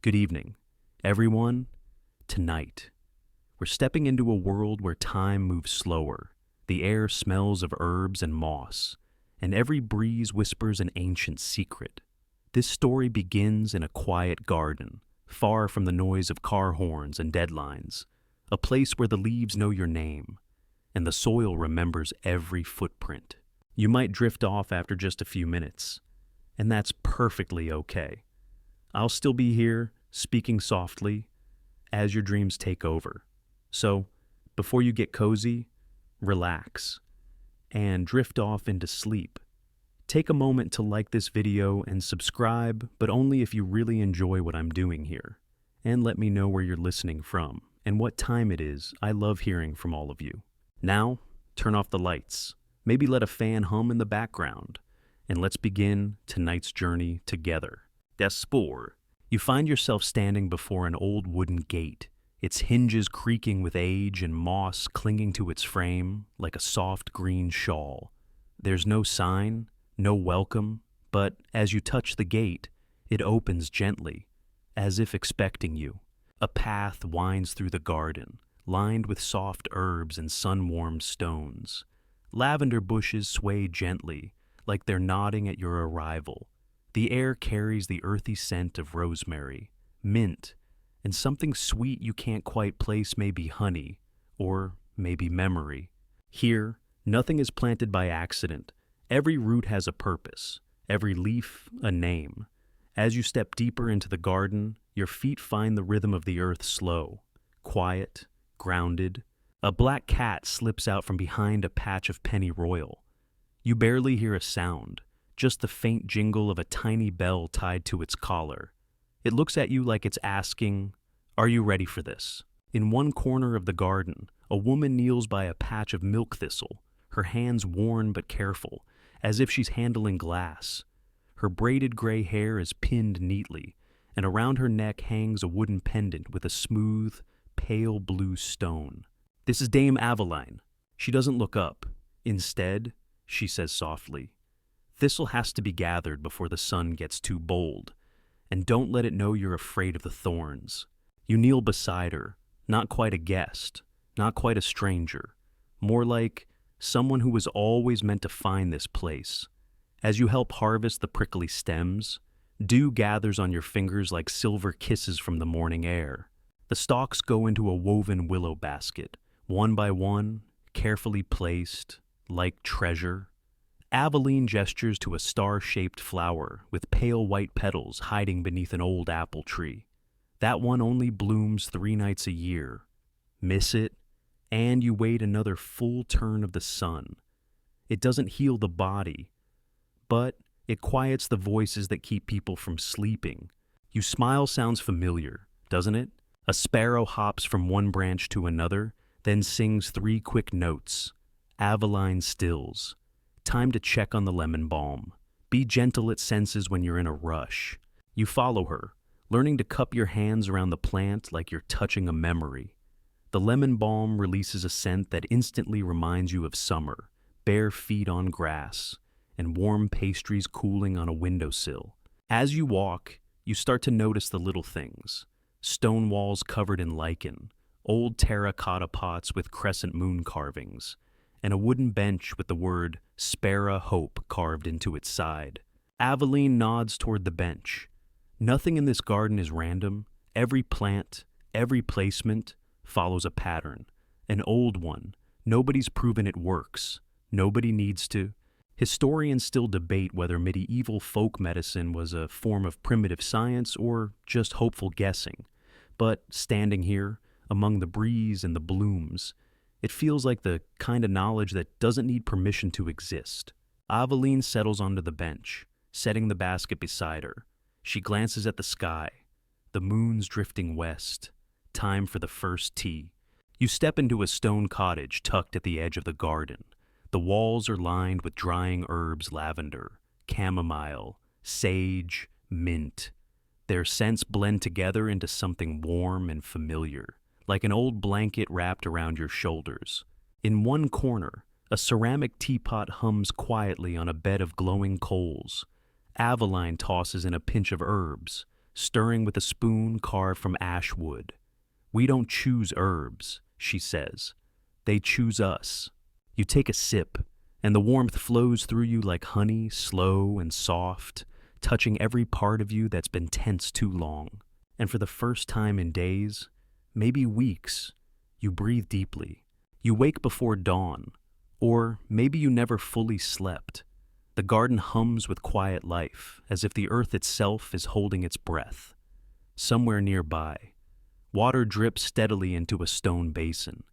Good evening, everyone. Tonight, we're stepping into a world where time moves slower. The air smells of herbs and moss, and every breeze whispers an ancient secret. This story begins in a quiet garden, far from the noise of car horns and deadlines, a place where the leaves know your name, and the soil remembers every footprint. You might drift off after just a few minutes, and that's perfectly okay. I'll still be here, speaking softly, as your dreams take over. So, before you get cozy, relax, and drift off into sleep. Take a moment to like this video and subscribe, but only if you really enjoy what I'm doing here. And let me know where you're listening from, and what time it is. I love hearing from all of you. Now, turn off the lights. Maybe let a fan hum in the background, and let's begin tonight's journey together. Despor. You find yourself standing before an old wooden gate, its hinges creaking with age and moss clinging to its frame like a soft green shawl. There's no sign, no welcome, but as you touch the gate, it opens gently, as if expecting you. A path winds through the garden, lined with soft herbs and sun-warmed stones. Lavender bushes sway gently, like they're nodding at your arrival. The air carries the earthy scent of rosemary, mint, and something sweet you can't quite place, maybe honey, or maybe memory. Here, nothing is planted by accident. Every root has a purpose, every leaf a name. As you step deeper into the garden, your feet find the rhythm of the earth slow, quiet, grounded. A black cat slips out from behind a patch of pennyroyal. You barely hear a sound, just the faint jingle of a tiny bell tied to its collar. It looks at you like it's asking, "Are you ready for this?" In one corner of the garden, a woman kneels by a patch of milk thistle, her hands worn but careful, as if she's handling glass. Her braided gray hair is pinned neatly, and around her neck hangs a wooden pendant with a smooth, pale blue stone. This is Dame Aveline. She doesn't look up. Instead, she says softly, "Thistle has to be gathered before the sun gets too bold, and don't let it know you're afraid of the thorns." You kneel beside her, not quite a guest, not quite a stranger, more like someone who was always meant to find this place. As you help harvest the prickly stems, dew gathers on your fingers like silver kisses from the morning air. The stalks go into a woven willow basket, one by one, carefully placed, like treasure. Aveline gestures to a star-shaped flower with pale white petals hiding beneath an old apple tree. That one only blooms 3 nights a year. Miss it, and you wait another full turn of the sun. It doesn't heal the body, but it quiets the voices that keep people from sleeping. You smile sounds familiar, doesn't it? A sparrow hops from one branch to another, then sings 3 quick notes. Aveline stills. Time to check on the lemon balm. Be gentle it senses when you're in a rush. You follow her, learning to cup your hands around the plant like you're touching a memory. The lemon balm releases a scent that instantly reminds you of summer, bare feet on grass, and warm pastries cooling on a windowsill. As you walk, you start to notice the little things. Stone walls covered in lichen, old terracotta pots with crescent moon carvings, and a wooden bench with the word "Spera Hope" carved into its side. Aveline nods toward the bench. Nothing in this garden is random. Every plant, every placement follows a pattern. An old one. Nobody's proven it works. Nobody needs to. Historians still debate whether medieval folk medicine was a form of primitive science or just hopeful guessing. But standing here, among the breeze and the blooms, it feels like the kind of knowledge that doesn't need permission to exist. Aveline settles onto the bench, setting the basket beside her. She glances at the sky. The moon's drifting west. Time for the first tea. You step into a stone cottage tucked at the edge of the garden. The walls are lined with drying herbs, lavender, chamomile, sage, mint. Their scents blend together into something warm and familiar, like an old blanket wrapped around your shoulders. In one corner, a ceramic teapot hums quietly on a bed of glowing coals. Aveline tosses in a pinch of herbs, stirring with a spoon carved from ash wood. "We don't choose herbs," she says. "They choose us." You take a sip, and the warmth flows through you like honey, slow and soft, touching every part of you that's been tense too long. And for the first time in days, maybe weeks, you breathe deeply. You wake before dawn, or maybe you never fully slept. The garden hums with quiet life, as if the earth itself is holding its breath. Somewhere nearby, water drips steadily into a stone basin,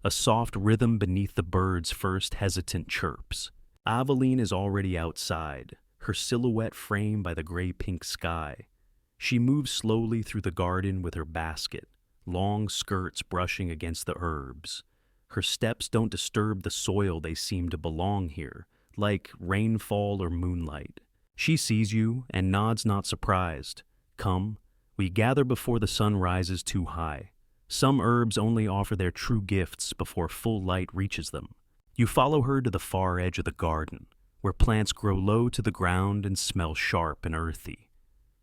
a soft rhythm beneath the birds' first hesitant chirps. Aveline is already outside, her silhouette framed by the gray-pink sky. She moves slowly through the garden with her basket, long skirts brushing against the herbs. Her steps don't disturb the soil, they seem to belong here, like rainfall or moonlight. She sees you and nods, not surprised. "Come, we gather before the sun rises too high." Some herbs only offer their true gifts before full light reaches them. You follow her to the far edge of the garden, where plants grow low to the ground and smell sharp and earthy.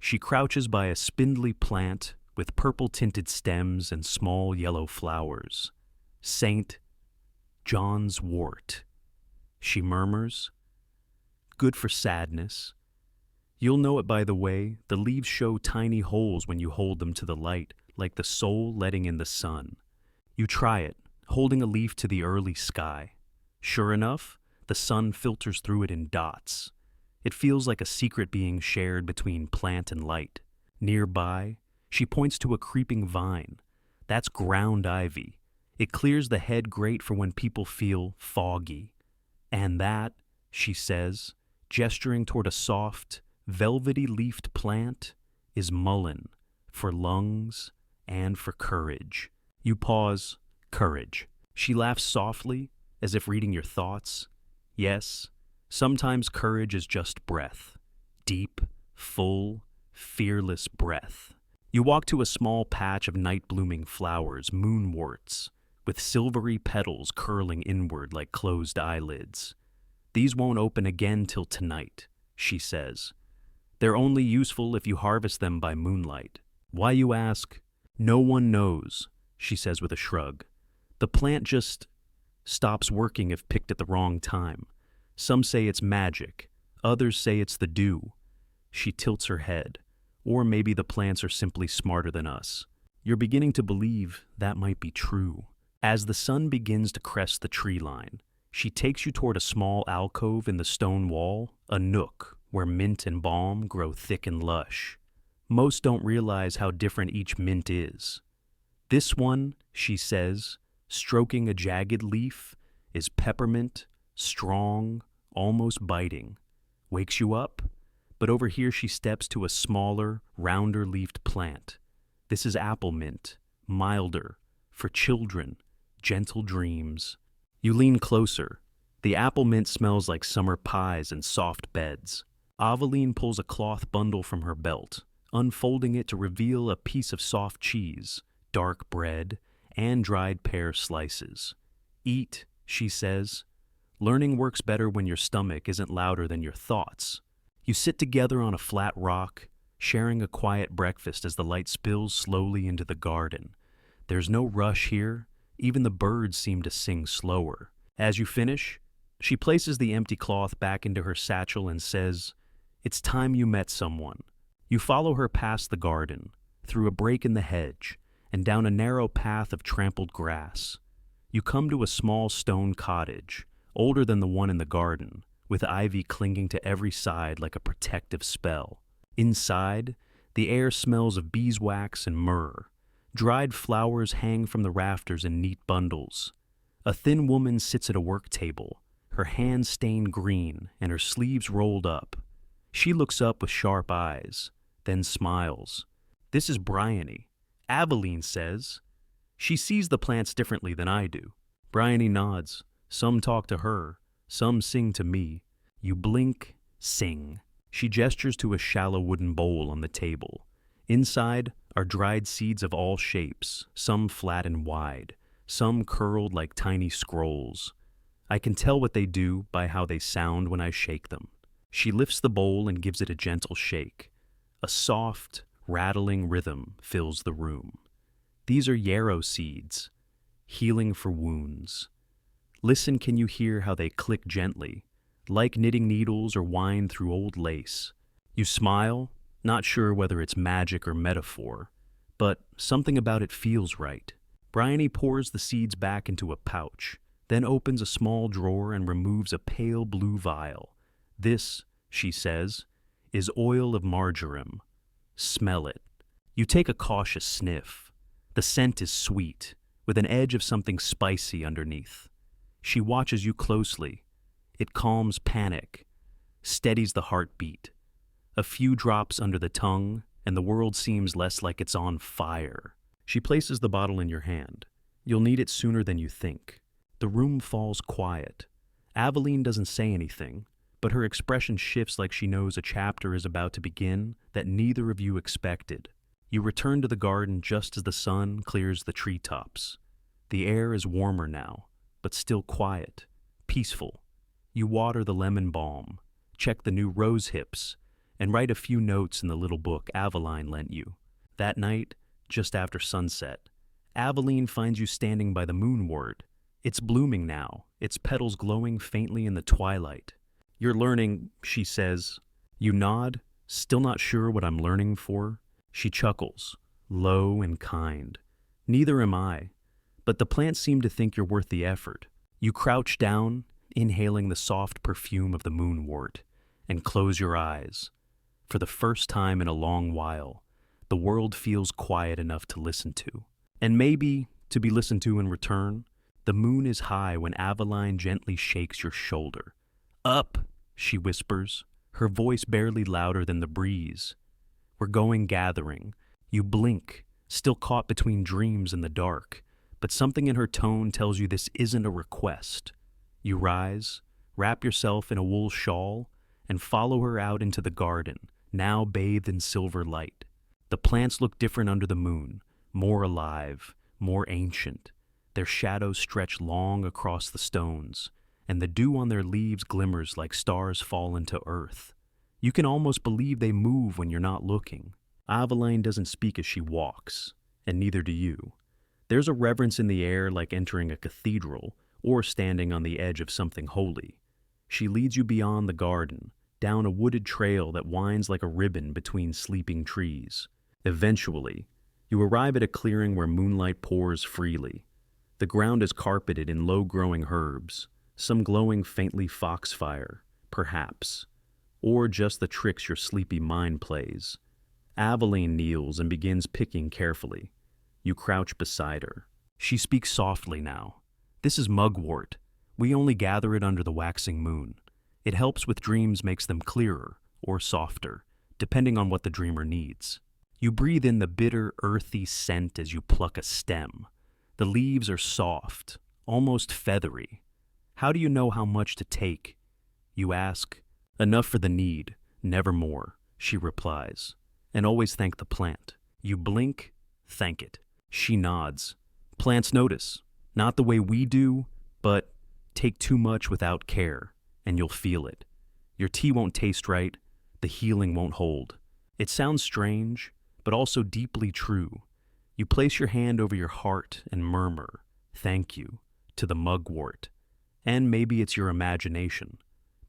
She crouches by a spindly plant with purple-tinted stems and small yellow flowers. "St. John's wort," she murmurs. "Good for sadness. You'll know it by the way the leaves show tiny holes when you hold them to the light, like the soul letting in the sun." You try it, holding a leaf to the early sky. Sure enough, the sun filters through it in dots. It feels like a secret being shared between plant and light. Nearby, she points to a creeping vine. That's ground ivy. It clears the head great for when people feel foggy. "And that," she says, gesturing toward a soft, velvety-leafed plant, "is mullein, for lungs and for courage." You pause. Courage. She laughs softly, as if reading your thoughts. Yes, sometimes courage is just breath. Deep, full, fearless breath. You walk to a small patch of night-blooming flowers, moonworts, with silvery petals curling inward like closed eyelids. "These won't open again till tonight," she says. "They're only useful if you harvest them by moonlight." "Why, you ask?" "No one knows," she says with a shrug. "The plant just stops working if picked at the wrong time. Some say it's magic, others say it's the dew." She tilts her head. "Or maybe the plants are simply smarter than us." You're beginning to believe that might be true. As the sun begins to crest the tree line, she takes you toward a small alcove in the stone wall, a nook where mint and balm grow thick and lush. Most don't realize how different each mint is. "This one," she says, stroking a jagged leaf, "is peppermint, strong, almost biting. Wakes you up?" But over here she steps to a smaller, rounder-leafed plant. "This is apple mint, milder, for children, gentle dreams." You lean closer. The apple mint smells like summer pies and soft beds. Aveline pulls a cloth bundle from her belt, unfolding it to reveal a piece of soft cheese, dark bread, and dried pear slices. "Eat," she says. "Learning works better when your stomach isn't louder than your thoughts." You sit together on a flat rock, sharing a quiet breakfast as the light spills slowly into the garden. There's no rush here. Even the birds seem to sing slower. As you finish, she places the empty cloth back into her satchel and says, "It's time you met someone." You follow her past the garden, through a break in the hedge, and down a narrow path of trampled grass. You come to a small stone cottage, older than the one in the garden, with ivy clinging to every side like a protective spell. Inside, the air smells of beeswax and myrrh. Dried flowers hang from the rafters in neat bundles. A thin woman sits at a work table, her hands stained green and her sleeves rolled up. She looks up with sharp eyes, then smiles. "This is Bryony," Aveline says. She sees the plants differently than I do. Bryony nods. "Some talk to her, some sing to me." You blink, sing. She gestures to a shallow wooden bowl on the table. Inside are dried seeds of all shapes, some flat and wide, some curled like tiny scrolls. I can tell what they do by how they sound when I shake them. She lifts the bowl and gives it a gentle shake. A soft, rattling rhythm fills the room. These are yarrow seeds, healing for wounds. Listen, can you hear how they click gently, like knitting needles or wind through old lace? You smile, not sure whether it's magic or metaphor, but something about it feels right. Bryony pours the seeds back into a pouch, then opens a small drawer and removes a pale blue vial. This, she says, is oil of marjoram. Smell it. You take a cautious sniff. The scent is sweet, with an edge of something spicy underneath. She watches you closely. It calms panic, steadies the heartbeat. A few drops under the tongue, and the world seems less like it's on fire. She places the bottle in your hand. You'll need it sooner than you think. The room falls quiet. Aveline doesn't say anything, but her expression shifts like she knows a chapter is about to begin that neither of you expected. You return to the garden just as the sun clears the treetops. The air is warmer now, but still quiet, peaceful. You water the lemon balm, check the new rose hips, and write a few notes in the little book Aveline lent you. That night, just after sunset, Aveline finds you standing by the moonwort. It's blooming now, its petals glowing faintly in the twilight. You're learning, she says. You nod, still not sure what I'm learning for. She chuckles, low and kind. Neither am I, but the plants seem to think you're worth the effort. You crouch down, inhaling the soft perfume of the moonwort, and close your eyes. For the first time in a long while, the world feels quiet enough to listen to. And maybe, to be listened to in return, the moon is high when Aveline gently shakes your shoulder. Up, she whispers, her voice barely louder than the breeze. We're going gathering. You blink, still caught between dreams and the dark, but something in her tone tells you this isn't a request. You rise, wrap yourself in a wool shawl, and follow her out into the garden, now bathed in silver light. The plants look different under the moon, more alive, more ancient. Their shadows stretch long across the stones, and the dew on their leaves glimmers like stars fallen to earth. You can almost believe they move when you're not looking. Aveline doesn't speak as she walks, and neither do you. There's a reverence in the air like entering a cathedral or standing on the edge of something holy. She leads you beyond the garden, down a wooded trail that winds like a ribbon between sleeping trees. Eventually, you arrive at a clearing where moonlight pours freely. The ground is carpeted in low-growing herbs, some glowing faintly foxfire, perhaps, or just the tricks your sleepy mind plays. Aveline kneels and begins picking carefully. You crouch beside her. She speaks softly now. This is mugwort. We only gather it under the waxing moon. It helps with dreams, makes them clearer or softer, depending on what the dreamer needs. You breathe in the bitter, earthy scent as you pluck a stem. The leaves are soft, almost feathery. How do you know how much to take? You ask. Enough for the need, never more, she replies. And always thank the plant. You blink, thank it. She nods. Plants notice. Not the way we do, but take too much without care, and you'll feel it. Your tea won't taste right, the healing won't hold. It sounds strange, but also deeply true. You place your hand over your heart and murmur, thank you, to the mugwort. And maybe it's your imagination.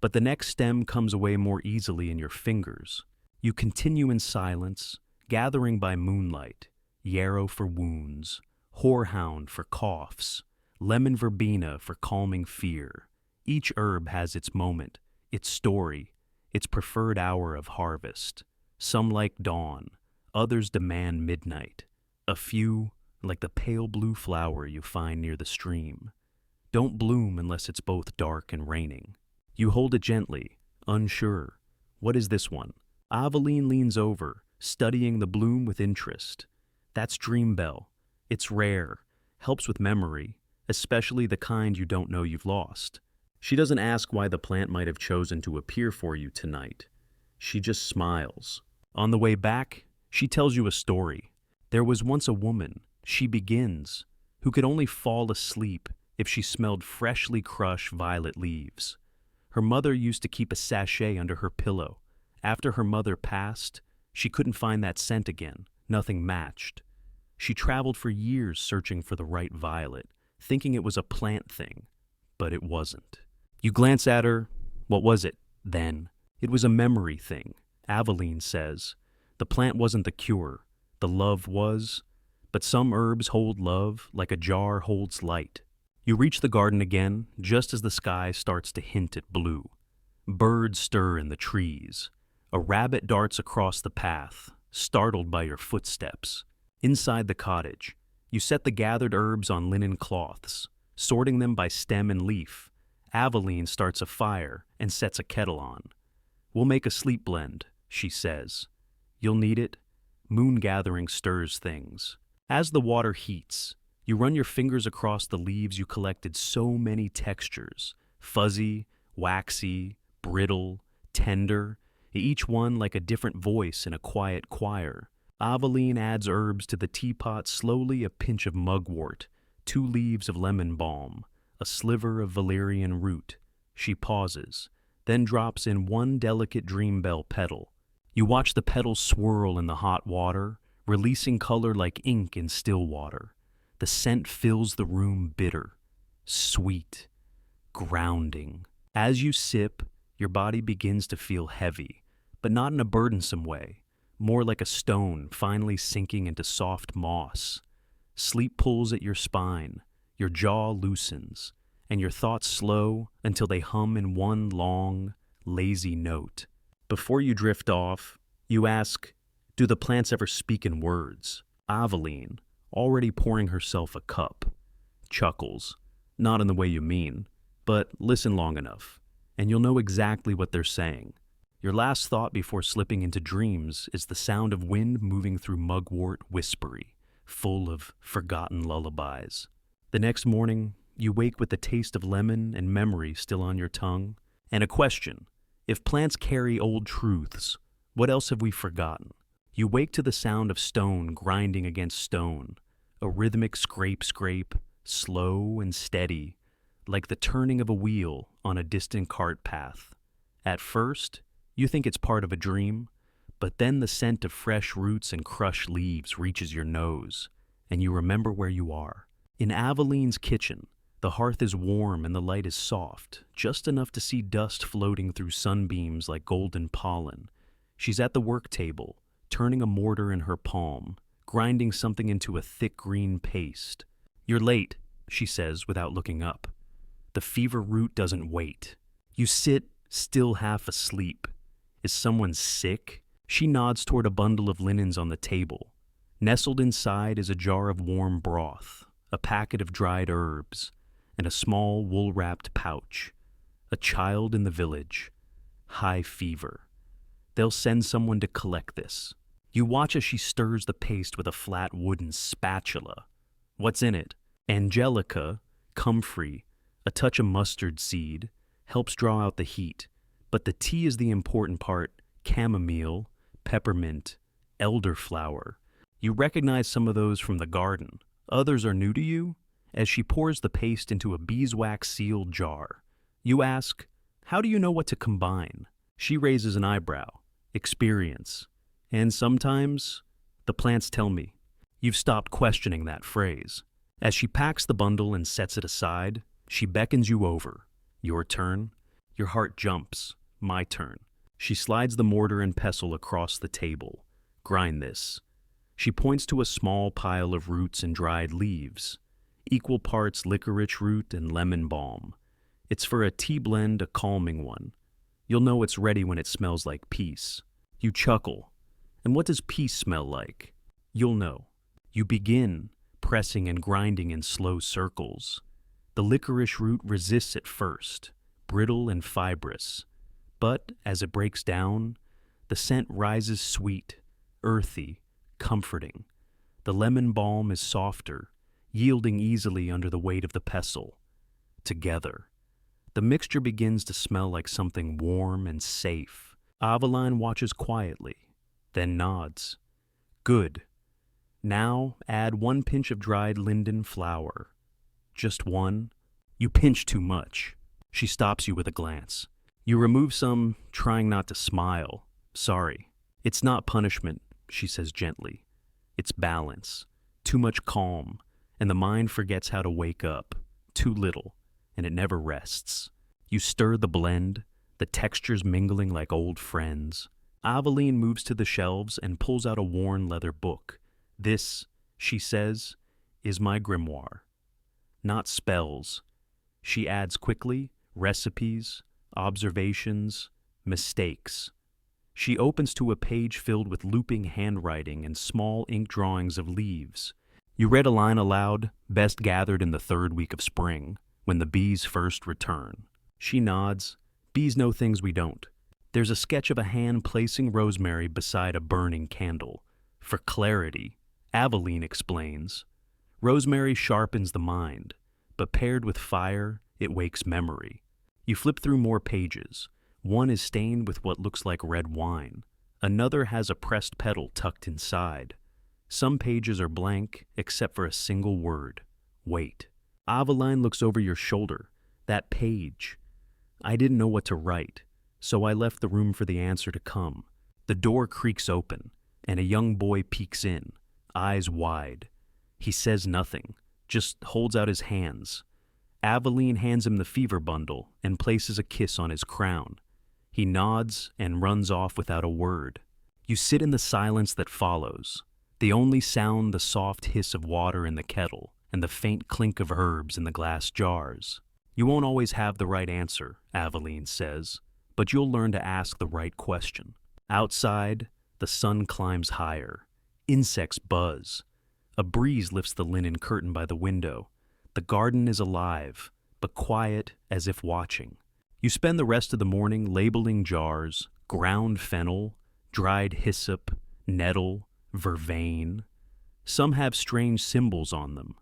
But the next stem comes away more easily in your fingers. You continue in silence, gathering by moonlight, yarrow for wounds, horehound for coughs, lemon verbena for calming fear. Each herb has its moment, its story, its preferred hour of harvest. Some like dawn, others demand midnight. A few, like the pale blue flower you find near the stream, don't bloom unless it's both dark and raining. You hold it gently, unsure. What is this one? Aveline leans over, studying the bloom with interest. That's dreambell. It's rare, helps with memory, especially the kind you don't know you've lost. She doesn't ask why the plant might have chosen to appear for you tonight. She just smiles. On the way back, she tells you a story. There was once a woman, she begins, who could only fall asleep if she smelled freshly crushed violet leaves. Her mother used to keep a sachet under her pillow. After her mother passed, She couldn't find that scent again. Nothing matched. She traveled for years searching for the right violet, thinking it was a plant thing, but it wasn't. You glance at her. What was it, then? It was a memory thing. Aveline says. The plant wasn't the cure. The love was. But some herbs hold love like a jar holds light. You reach the garden again, just as the sky starts to hint at blue. Birds stir in the trees. A rabbit darts across the path, startled by your footsteps. Inside the cottage, you set the gathered herbs on linen cloths, sorting them by stem and leaf. Aveline starts a fire and sets a kettle on. We'll make a sleep blend, she says. You'll need it. Moon gathering stirs things. As the water heats, you run your fingers across the leaves you collected so many textures, fuzzy, waxy, brittle, tender, each one like a different voice in a quiet choir. Aveline adds herbs to the teapot slowly, a pinch of mugwort, 2 leaves of lemon balm, a sliver of valerian root. She pauses, then drops in 1 delicate dream bell petal. You watch the petals swirl in the hot water, releasing color like ink in still water. The scent fills the room bitter, sweet, grounding. As you sip, your body begins to feel heavy, but not in a burdensome way, more like a stone finally sinking into soft moss. Sleep pulls at your spine, your jaw loosens, and your thoughts slow until they hum in 1 long, lazy note. Before you drift off, you ask, do the plants ever speak in words? Aveline, already pouring herself a cup, chuckles, not in the way you mean, but listen long enough, and you'll know exactly what they're saying. Your last thought before slipping into dreams is the sound of wind moving through mugwort whispery, full of forgotten lullabies. The next morning, you wake with the taste of lemon and memory still on your tongue, and a question. If plants carry old truths, what else have we forgotten? You wake to the sound of stone grinding against stone, a rhythmic scrape, slow and steady, like the turning of a wheel on a distant cart path. At first, you think it's part of a dream, but then the scent of fresh roots and crushed leaves reaches your nose, and you remember where you are. In Aveline's kitchen, the hearth is warm and the light is soft, just enough to see dust floating through sunbeams like golden pollen. She's at the work table, turning a mortar in her palm, grinding something into a thick green paste. You're late, she says without looking up. The fever root doesn't wait. You sit, still half asleep. Is someone sick? She nods toward a bundle of linens on the table. Nestled inside is a jar of warm broth, a packet of dried herbs, and a small wool-wrapped pouch. A child in the village. High fever. They'll send someone to collect this. You watch as she stirs the paste with a flat wooden spatula. What's in it? Angelica, comfrey, a touch of mustard seed, helps draw out the heat. But the tea is the important part. Chamomile, peppermint, elderflower. You recognize some of those from the garden. Others are new to you. As she pours the paste into a beeswax-sealed jar, you ask, how do you know what to combine? She raises an eyebrow. Experience. And sometimes, the plants tell me. You've stopped questioning that phrase. As she packs the bundle and sets it aside, she beckons you over. Your turn. Your heart jumps. My turn. She slides the mortar and pestle across the table. Grind this. She points to a small pile of roots and dried leaves. Equal parts licorice root and lemon balm. It's for a tea blend, a calming one. You'll know it's ready when it smells like peace. You chuckle. And what does peace smell like? You'll know. You begin, pressing and grinding in slow circles. The licorice root resists at first, brittle and fibrous. But as it breaks down, the scent rises sweet, earthy, comforting. The lemon balm is softer, yielding easily under the weight of the pestle. Together, the mixture begins to smell like something warm and safe. Aveline watches quietly, then nods. Good. Now add 1 pinch of dried linden flower. Just 1. You pinch too much. She stops you with a glance. You remove some, trying not to smile. Sorry. It's not punishment, she says gently. It's balance. Too much calm, and the mind forgets how to wake up. Too little, and it never rests. You stir the blend, the textures mingling like old friends. Aveline moves to the shelves and pulls out a worn leather book. This, she says, is my grimoire. Not spells. She adds quickly, recipes, observations, mistakes. She opens to a page filled with looping handwriting and small ink drawings of leaves. You read a line aloud, best gathered in the 3rd week of spring, when the bees first return. She nods. Bees know things we don't. There's a sketch of a hand placing rosemary beside a burning candle. For clarity, Aveline explains. Rosemary sharpens the mind, but paired with fire, it wakes memory. You flip through more pages. One is stained with what looks like red wine. Another has a pressed petal tucked inside. Some pages are blank, except for a single word. Wait. Aveline looks over your shoulder. That page. I didn't know what to write, so I left the room for the answer to come. The door creaks open, and a young boy peeks in, eyes wide. He says nothing, just holds out his hands. Aveline hands him the fever bundle and places a kiss on his crown. He nods and runs off without a word. You sit in the silence that follows. The only sound the soft hiss of water in the kettle and the faint clink of herbs in the glass jars. You won't always have the right answer, Aveline says, but you'll learn to ask the right question. Outside, the sun climbs higher. Insects buzz. A breeze lifts the linen curtain by the window. The garden is alive, but quiet as if watching. You spend the rest of the morning labeling jars, ground fennel, dried hyssop, nettle, vervain. Some have strange symbols on them.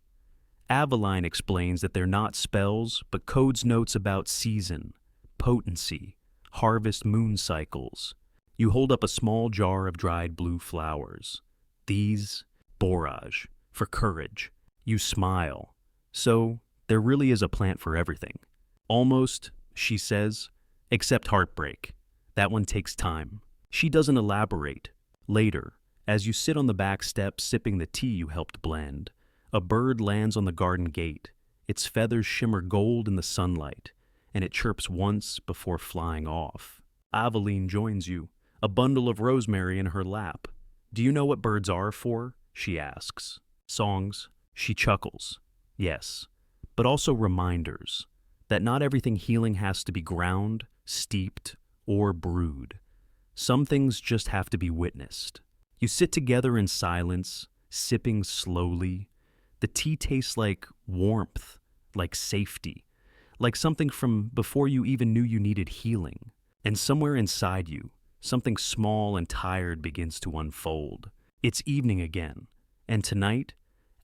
Aveline explains that they're not spells, but codes notes about season, potency, harvest moon cycles. You hold up a small jar of dried blue flowers. These, borage, for courage. You smile. So, there really is a plant for everything. Almost, she says, except heartbreak. That one takes time. She doesn't elaborate. Later, as you sit on the back step sipping the tea you helped blend, a bird lands on the garden gate. Its feathers shimmer gold in the sunlight, and it chirps once before flying off. Aveline joins you, a bundle of rosemary in her lap. Do you know what birds are for? She asks. Songs. She chuckles. Yes, but also reminders that not everything healing has to be ground, steeped, or brewed. Some things just have to be witnessed. You sit together in silence, sipping slowly. The tea tastes like warmth, like safety, like something from before you even knew you needed healing. And somewhere inside you, something small and tired begins to unfold. It's evening again, and tonight,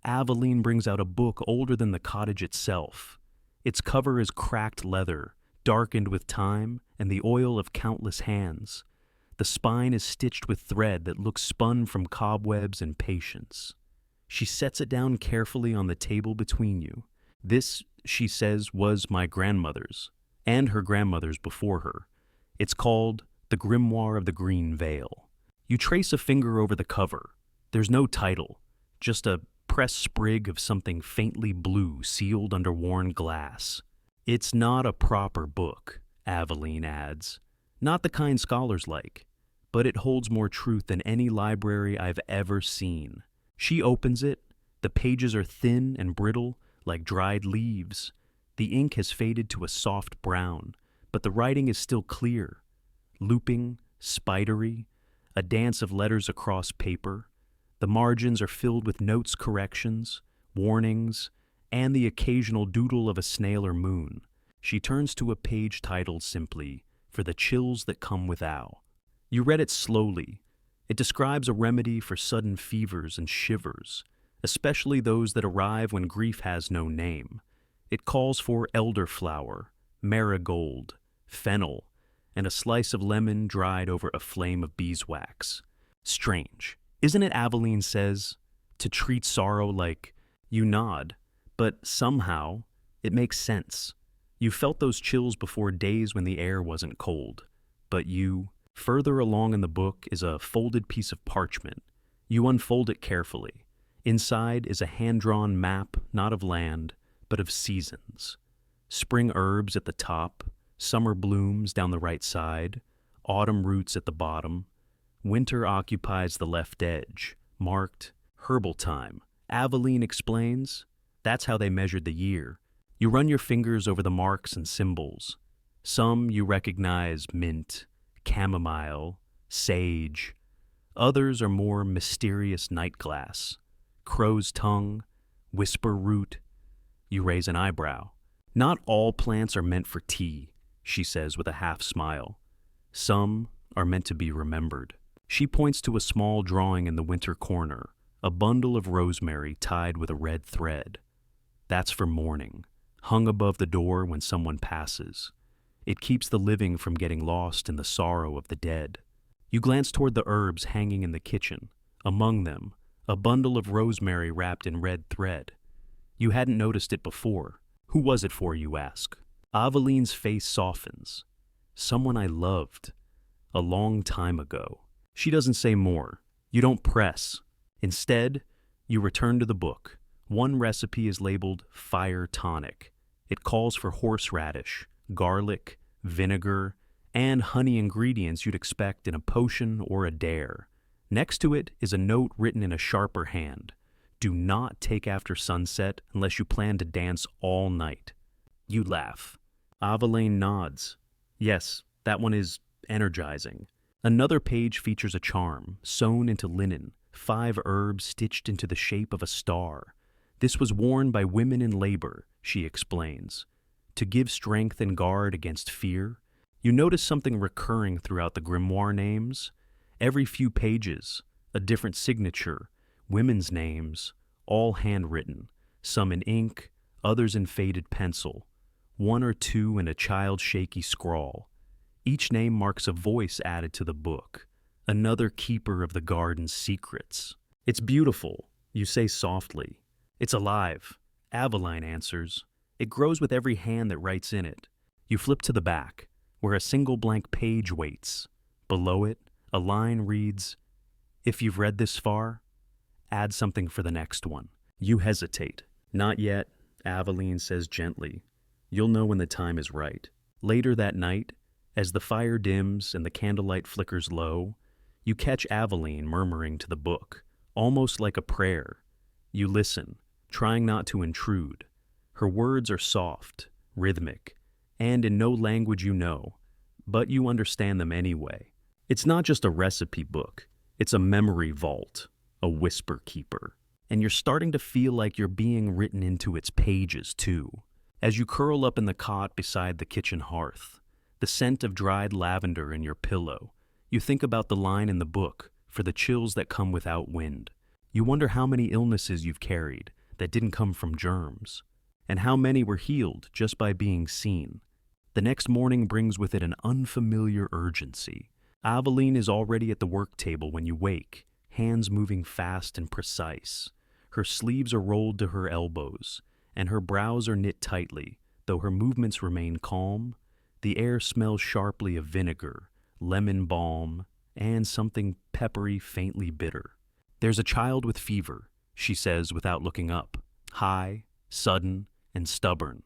Aveline brings out a book older than the cottage itself. Its cover is cracked leather, darkened with time and the oil of countless hands. The spine is stitched with thread that looks spun from cobwebs and patience. She sets it down carefully on the table between you. This, she says, was my grandmother's, and her grandmother's before her. It's called The Grimoire of the Green Veil. You trace a finger over the cover. There's no title, just a pressed sprig of something faintly blue sealed under worn glass. It's not a proper book, Aveline adds. Not the kind scholars like, but it holds more truth than any library I've ever seen. She opens it. The pages are thin and brittle, like dried leaves. The ink has faded to a soft brown, but the writing is still clear. Looping, spidery, a dance of letters across paper. The margins are filled with notes, corrections, warnings, and the occasional doodle of a snail or moon. She turns to a page titled simply, For the Chills That Come with Ow. You read it slowly. It describes a remedy for sudden fevers and shivers, especially those that arrive when grief has no name. It calls for elderflower, marigold, fennel, and a slice of lemon dried over a flame of beeswax. Strange. Isn't it, Aveline says, to treat sorrow like, you nod, but somehow it makes sense. You felt those chills before days when the air wasn't cold, but you Further along in the book is a folded piece of parchment. You unfold it carefully. Inside is a hand-drawn map, not of land, but of seasons. Spring herbs at the top, summer blooms down the right side, autumn roots at the bottom. Winter occupies the left edge, marked herbal time. Aveline explains, that's how they measured the year. You run your fingers over the marks and symbols. Some you recognize: mint, chamomile, sage. Others are more mysterious: night glass, crow's tongue, whisper root. You raise an eyebrow. Not all plants are meant for tea, she says with a half smile. Some are meant to be remembered. She points to a small drawing in the winter corner, a bundle of rosemary tied with a red thread. That's for mourning, hung above the door when someone passes. It keeps the living from getting lost in the sorrow of the dead. You glance toward the herbs hanging in the kitchen. Among them, a bundle of rosemary wrapped in red thread. You hadn't noticed it before. Who was it for, you ask? Aveline's face softens. Someone I loved. A long time ago. She doesn't say more. You don't press. Instead, you return to the book. One recipe is labeled fire tonic. It calls for horseradish, garlic, vinegar, and honey, ingredients you'd expect in a potion or a dare. Next to it is a note written in a sharper hand. Do not take after sunset unless you plan to dance all night. You laugh. Aveline nods. Yes, that one is energizing. Another page features a charm sewn into linen, 5 herbs stitched into the shape of a star. This was worn by women in labor, she explains, to give strength and guard against fear. You notice something recurring throughout the grimoire names. Every few pages, a different signature, women's names, all handwritten, some in ink, others in faded pencil, 1 or 2 in a child's shaky scrawl. Each name marks a voice added to the book, another keeper of the garden's secrets. It's beautiful, you say softly. It's alive, Aveline answers. It grows with every hand that writes in it. You flip to the back, where a single blank page waits. Below it, a line reads, "If you've read this far, add something for the next one." You hesitate. Not yet, Aveline says gently. You'll know when the time is right. Later that night, as the fire dims and the candlelight flickers low, you catch Aveline murmuring to the book, almost like a prayer. You listen, trying not to intrude. Her words are soft, rhythmic, and in no language you know, but you understand them anyway. It's not just a recipe book, it's a memory vault, a whisper keeper. And you're starting to feel like you're being written into its pages too. As you curl up in the cot beside the kitchen hearth, the scent of dried lavender in your pillow, you think about the line in the book, for the chills that come without wind. You wonder how many illnesses you've carried that didn't come from germs, and how many were healed just by being seen. The next morning brings with it an unfamiliar urgency. Aveline is already at the work table when you wake, hands moving fast and precise. Her sleeves are rolled to her elbows, and her brows are knit tightly, though her movements remain calm. The air smells sharply of vinegar, lemon balm, and something peppery, faintly bitter. There's a child with fever, she says without looking up. High, sudden, and stubborn.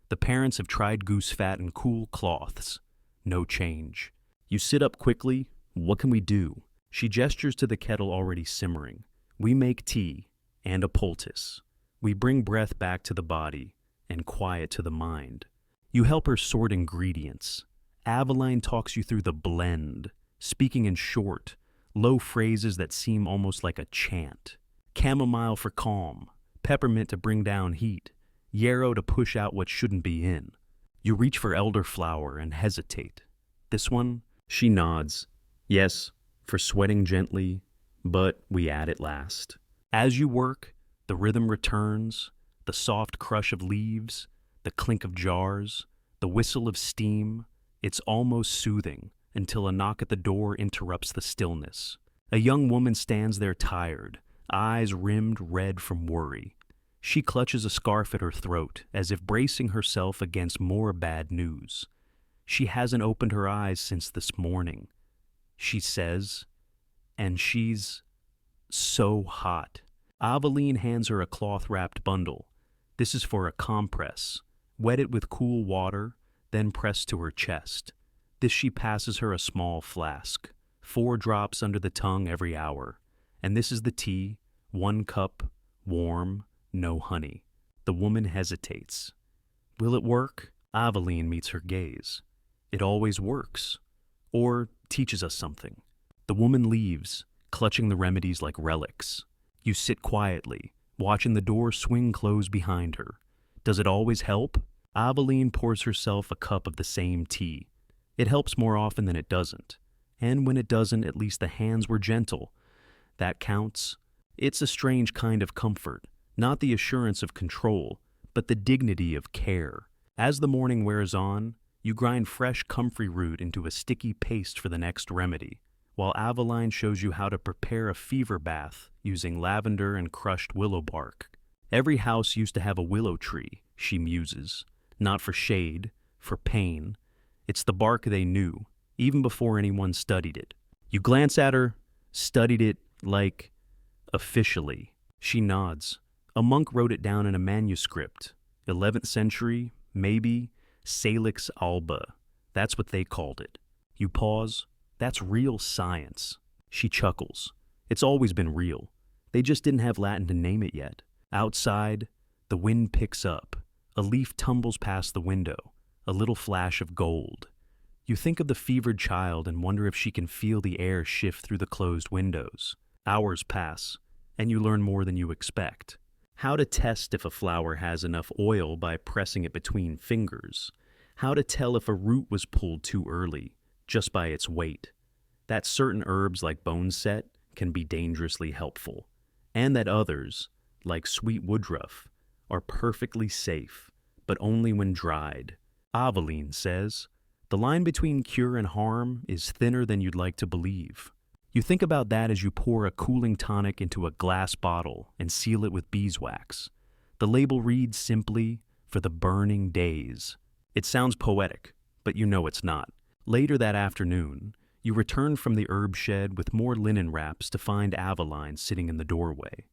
The parents have tried goose fat and cool cloths. No change. You sit up quickly. What can we do? She gestures to the kettle already simmering. We make tea and a poultice. We bring breath back to the body and quiet to the mind. You help her sort ingredients. Aveline talks you through the blend, speaking in short, low phrases that seem almost like a chant. Chamomile for calm, peppermint to bring down heat, yarrow to push out what shouldn't be in. You reach for elderflower and hesitate. This one? She nods. Yes, for sweating gently, but we add it last. As you work, the rhythm returns, the soft crush of leaves, the clink of jars, the whistle of steam. It's almost soothing until a knock at the door interrupts the stillness. A young woman stands there tired, eyes rimmed red from worry. She clutches a scarf at her throat, as if bracing herself against more bad news. She hasn't opened her eyes since this morning. she says, and she's so hot. Aveline hands her a cloth-wrapped bundle. This is for a compress. Wet it with cool water, then press to her chest. This she passes her a small flask. 4 drops under the tongue every hour. And this is the tea, 1 cup, warm, no honey. The woman hesitates. Will it work? Aveline meets her gaze. It always works. Or teaches us something. The woman leaves, clutching the remedies like relics. You sit quietly, watching the door swing close behind her. Does it always help? Aveline pours herself a cup of the same tea. It helps more often than it doesn't. And when it doesn't, at least the hands were gentle. That counts. It's a strange kind of comfort, not the assurance of control, but the dignity of care. As the morning wears on, you grind fresh comfrey root into a sticky paste for the next remedy, while Aveline shows you how to prepare a fever bath using lavender and crushed willow bark. Every house used to have a willow tree, she muses, not for shade, for pain. It's the bark they knew, even before anyone studied it. You glance at her, studied it like, officially. She nods. A monk wrote it down in a manuscript. 11th century, maybe, Salix alba. That's what they called it. You pause. That's real science. She chuckles. It's always been real. They just didn't have Latin to name it yet. Outside, the wind picks up. A leaf tumbles past the window, a little flash of gold. You think of the fevered child and wonder if she can feel the air shift through the closed windows. Hours pass, and you learn more than you expect. How to test if a flower has enough oil by pressing it between fingers. How to tell if a root was pulled too early, just by its weight. That certain herbs like boneset can be dangerously helpful, and that others, like sweet woodruff, are perfectly safe, but only when dried. Aveline says, the line between cure and harm is thinner than you'd like to believe. You think about that as you pour a cooling tonic into a glass bottle and seal it with beeswax. The label reads simply, for the burning days. It sounds poetic, but you know it's not. Later that afternoon, you return from the herb shed with more linen wraps to find Aveline sitting in the doorway.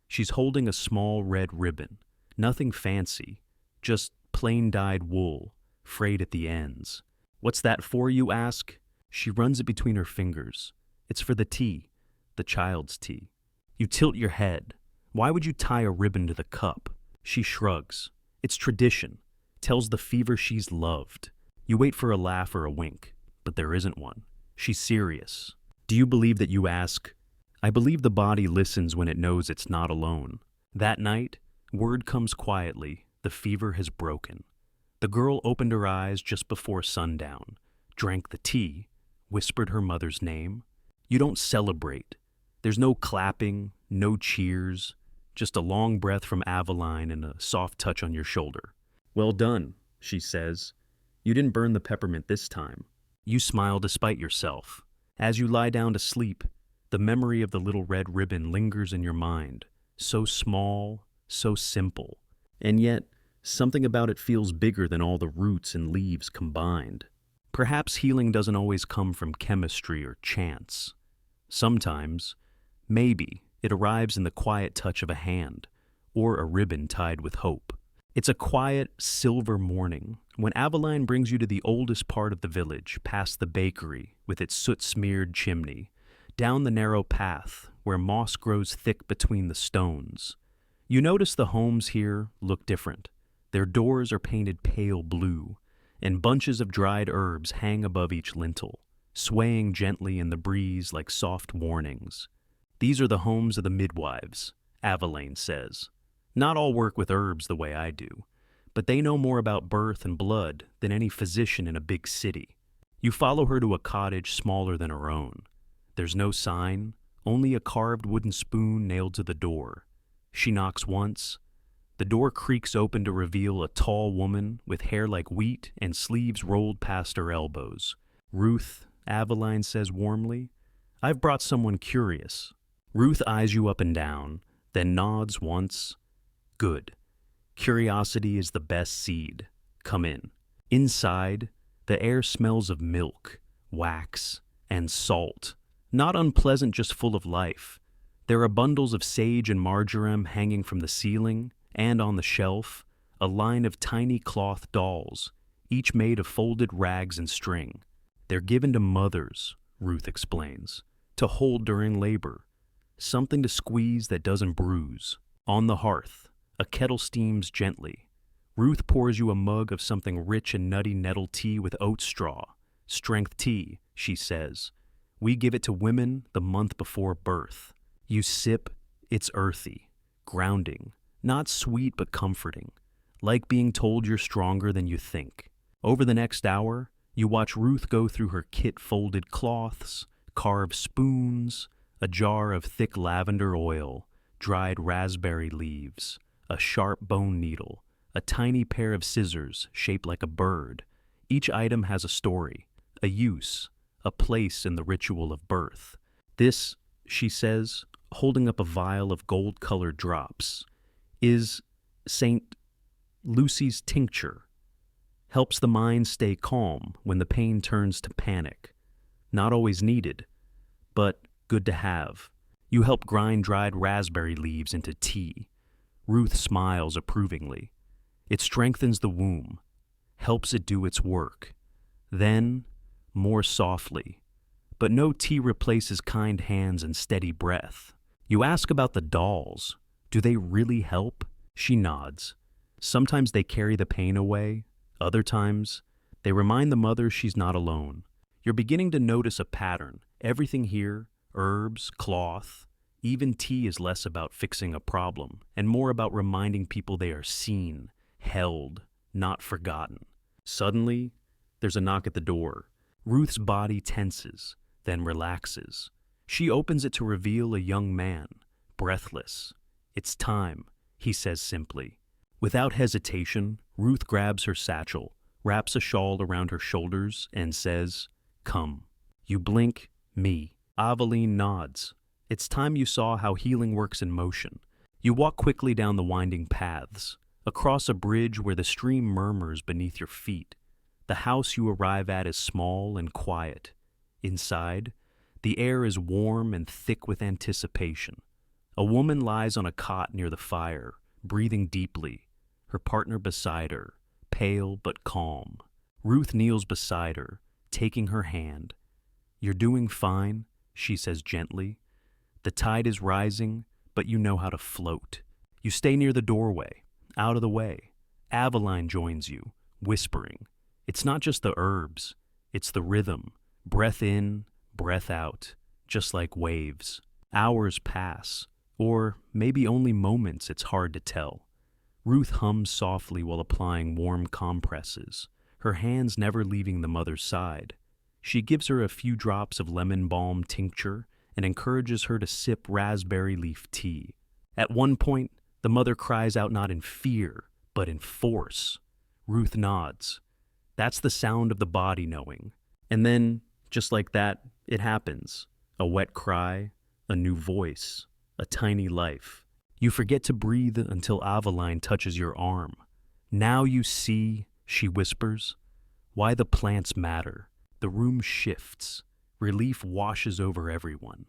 She's holding a small red ribbon, nothing fancy, just plain dyed wool, frayed at the ends. What's that for, you ask? She runs it between her fingers. It's for the tea, the child's tea. You tilt your head. Why would you tie a ribbon to the cup? She shrugs. It's tradition. Tells the fever she's loved. You wait for a laugh or a wink, but there isn't one. She's serious. Do you believe that you ask? I believe the body listens when it knows it's not alone. That night, word comes quietly. The fever has broken. The girl opened her eyes just before sundown, drank the tea, whispered her mother's name. You don't celebrate. There's no clapping, no cheers, just a long breath from Aveline and a soft touch on your shoulder. Well done, she says. You didn't burn the peppermint this time. You smile despite yourself. As you lie down to sleep, the memory of the little red ribbon lingers in your mind, so small, so simple, and yet something about it feels bigger than all the roots and leaves combined. Perhaps healing doesn't always come from chemistry or chance. Sometimes, maybe, it arrives in the quiet touch of a hand, or a ribbon tied with hope. It's a quiet, silver morning when Aveline brings you to the oldest part of the village, past the bakery with its soot-smeared chimney, down the narrow path where moss grows thick between the stones. You notice the homes here look different. Their doors are painted pale blue, and bunches of dried herbs hang above each lintel, swaying gently in the breeze like soft warnings. These are the homes of the midwives, Aveline says. Not all work with herbs the way I do, but they know more about birth and blood than any physician in a big city. You follow her to a cottage smaller than her own. There's no sign, only a carved wooden spoon nailed to the door. She knocks once. The door creaks open to reveal a tall woman with hair like wheat and sleeves rolled past her elbows. Ruth, Aveline says warmly, I've brought someone curious. Ruth eyes you up and down, then nods once. Good. Curiosity is the best seed. Come in. Inside, the air smells of milk, wax, and salt. Not unpleasant, just full of life. There are bundles of sage and marjoram hanging from the ceiling, and on the shelf, a line of tiny cloth dolls, each made of folded rags and string. They're given to mothers, Ruth explains, to hold during labor. Something to squeeze that doesn't bruise. On the hearth, a kettle steams gently. Ruth pours you a mug of something rich and nutty nettle tea with oat straw. Strength tea, she says. We give it to women the month before birth. You sip, it's earthy, grounding, not sweet but comforting, like being told you're stronger than you think. Over the next hour, you watch Ruth go through her kit-folded cloths, carve spoons, a jar of thick lavender oil, dried raspberry leaves, a sharp bone needle, a tiny pair of scissors shaped like a bird. Each item has a story, a use, a place in the ritual of birth. This, she says, holding up a vial of gold-colored drops, is St. Lucy's tincture. Helps the mind stay calm when the pain turns to panic. Not always needed, but good to have. You help grind dried raspberry leaves into tea. Ruth smiles approvingly. It strengthens the womb, helps it do its work. Then, more softly. But no tea replaces kind hands and steady breath. You ask about the dolls. Do they really help? She nods. Sometimes they carry the pain away. Other times, they remind the mother she's not alone. You're beginning to notice a pattern. Everything here, herbs, cloth, even tea, is less about fixing a problem and more about reminding people they are seen, held, not forgotten. Suddenly, there's a knock at the door. Ruth's body tenses, then relaxes. She opens it to reveal a young man, breathless. It's time, he says simply. Without hesitation, Ruth grabs her satchel, wraps a shawl around her shoulders, and says, "Come." You blink, me. Aveline nods. It's time you saw how healing works in motion. You walk quickly down the winding paths, across a bridge where the stream murmurs beneath your feet. The house you arrive at is small and quiet. Inside, the air is warm and thick with anticipation. A woman lies on a cot near the fire, breathing deeply, her partner beside her, pale but calm. Ruth kneels beside her, taking her hand. "You're doing fine," she says gently. "The tide is rising, but you know how to float." You stay near the doorway, out of the way. Aveline joins you, whispering. It's not just the herbs, it's the rhythm. Breath in, breath out, just like waves. Hours pass, or maybe only moments, it's hard to tell. Ruth hums softly while applying warm compresses, her hands never leaving the mother's side. She gives her a few drops of lemon balm tincture and encourages her to sip raspberry leaf tea. At one point, the mother cries out not in fear, but in force. Ruth nods. That's the sound of the body knowing. And then, just like that, it happens. A wet cry, a new voice, a tiny life. You forget to breathe until Aveline touches your arm. "Now you see," she whispers, "why the plants matter." The room shifts. Relief washes over everyone.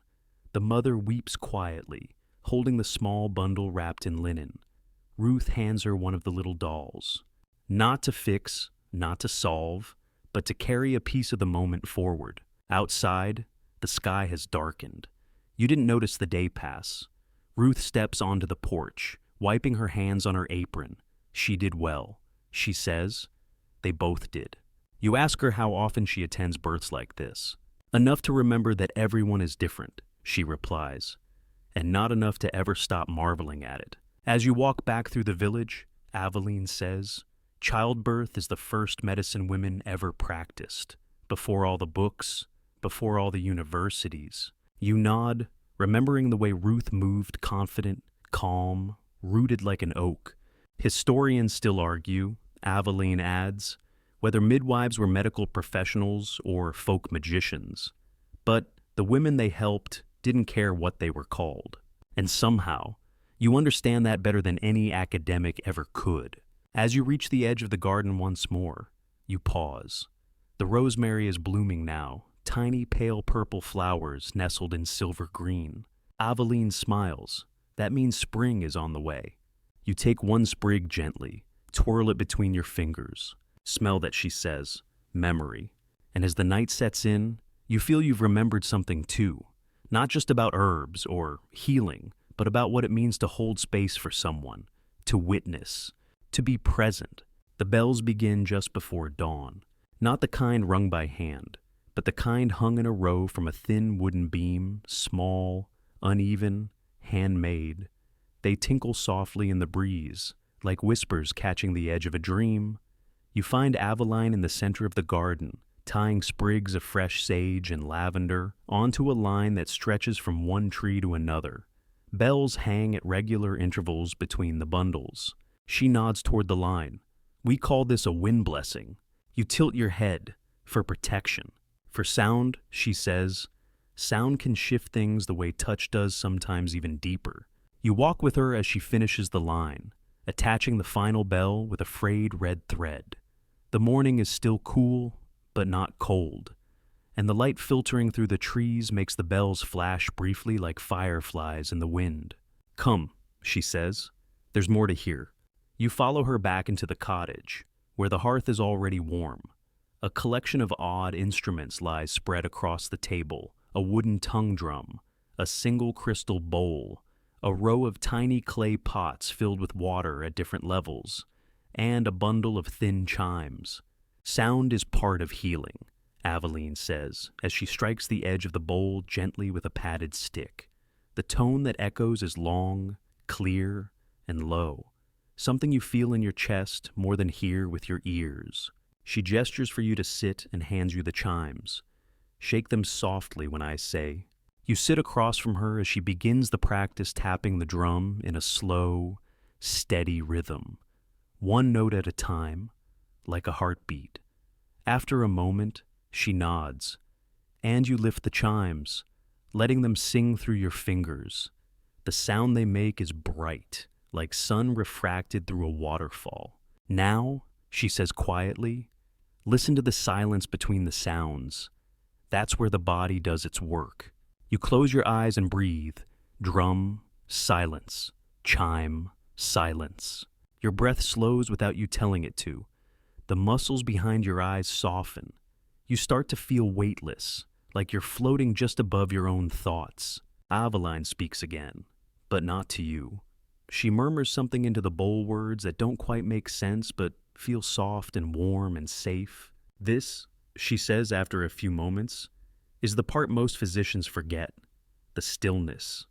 The mother weeps quietly, holding the small bundle wrapped in linen. Ruth hands her one of the little dolls. Not to fix, not to solve, but to carry a piece of the moment forward. Outside, the sky has darkened. You didn't notice the day pass. Ruth steps onto the porch, wiping her hands on her apron. She did well, she says. They both did. You ask her how often she attends births like this. "Enough to remember that everyone is different," she replies, and not enough to ever stop marveling at it. As you walk back through the village, Aveline says, "Childbirth is the first medicine women ever practiced. Before all the books, before all the universities." You nod, remembering the way Ruth moved, confident, calm, rooted like an oak. Historians still argue, Aveline adds, whether midwives were medical professionals or folk magicians. But the women they helped didn't care what they were called. And somehow, you understand that better than any academic ever could. As you reach the edge of the garden once more, you pause. The rosemary is blooming now, tiny pale purple flowers nestled in silver green. Aveline smiles. That means spring is on the way. You take one sprig gently, twirl it between your fingers. Smell that, she says, memory. And as the night sets in, you feel you've remembered something too. Not just about herbs or healing, but about what it means to hold space for someone, to witness, to be present. The bells begin just before dawn. Not the kind rung by hand, but the kind hung in a row from a thin wooden beam, small, uneven, handmade. They tinkle softly in the breeze, like whispers catching the edge of a dream. You find Aveline in the center of the garden, tying sprigs of fresh sage and lavender onto a line that stretches from one tree to another. Bells hang at regular intervals between the bundles. She nods toward the line. We call this a wind blessing. You tilt your head for protection. For sound, she says, sound can shift things the way touch does, sometimes even deeper. You walk with her as she finishes the line, attaching the final bell with a frayed red thread. The morning is still cool, but not cold, and the light filtering through the trees makes the bells flash briefly like fireflies in the wind. Come, she says. There's more to hear. You follow her back into the cottage, where the hearth is already warm. A collection of odd instruments lies spread across the table, a wooden tongue drum, a single crystal bowl, a row of tiny clay pots filled with water at different levels, and a bundle of thin chimes. Sound is part of healing, Aveline says, as she strikes the edge of the bowl gently with a padded stick. The tone that echoes is long, clear, and low, something you feel in your chest more than hear with your ears. She gestures for you to sit and hands you the chimes. Shake them softly when I say. You sit across from her as she begins the practice, tapping the drum in a slow, steady rhythm, one note at a time, like a heartbeat. After a moment, she nods, and you lift the chimes, letting them sing through your fingers. The sound they make is bright, like sun refracted through a waterfall. Now, she says quietly, listen to the silence between the sounds. That's where the body does its work. You close your eyes and breathe. Drum, silence. Chime, silence. Your breath slows without you telling it to. The muscles behind your eyes soften. You start to feel weightless, like you're floating just above your own thoughts. Aveline speaks again, but not to you. She murmurs something into the bowl, words that don't quite make sense, but feel soft and warm and safe. This, she says after a few moments, is the part most physicians forget. The stillness,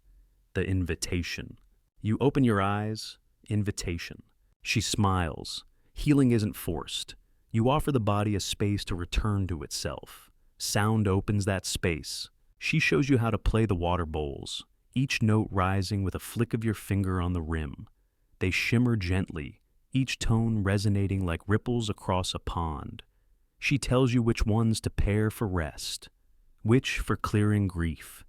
the invitation. You open your eyes, invitation. She smiles. Healing isn't forced. You offer the body a space to return to itself. Sound opens that space. She shows you how to play the water bowls, each note rising with a flick of your finger on the rim. They shimmer gently, each tone resonating like ripples across a pond. She tells you which ones to pair for rest, which for clearing grief.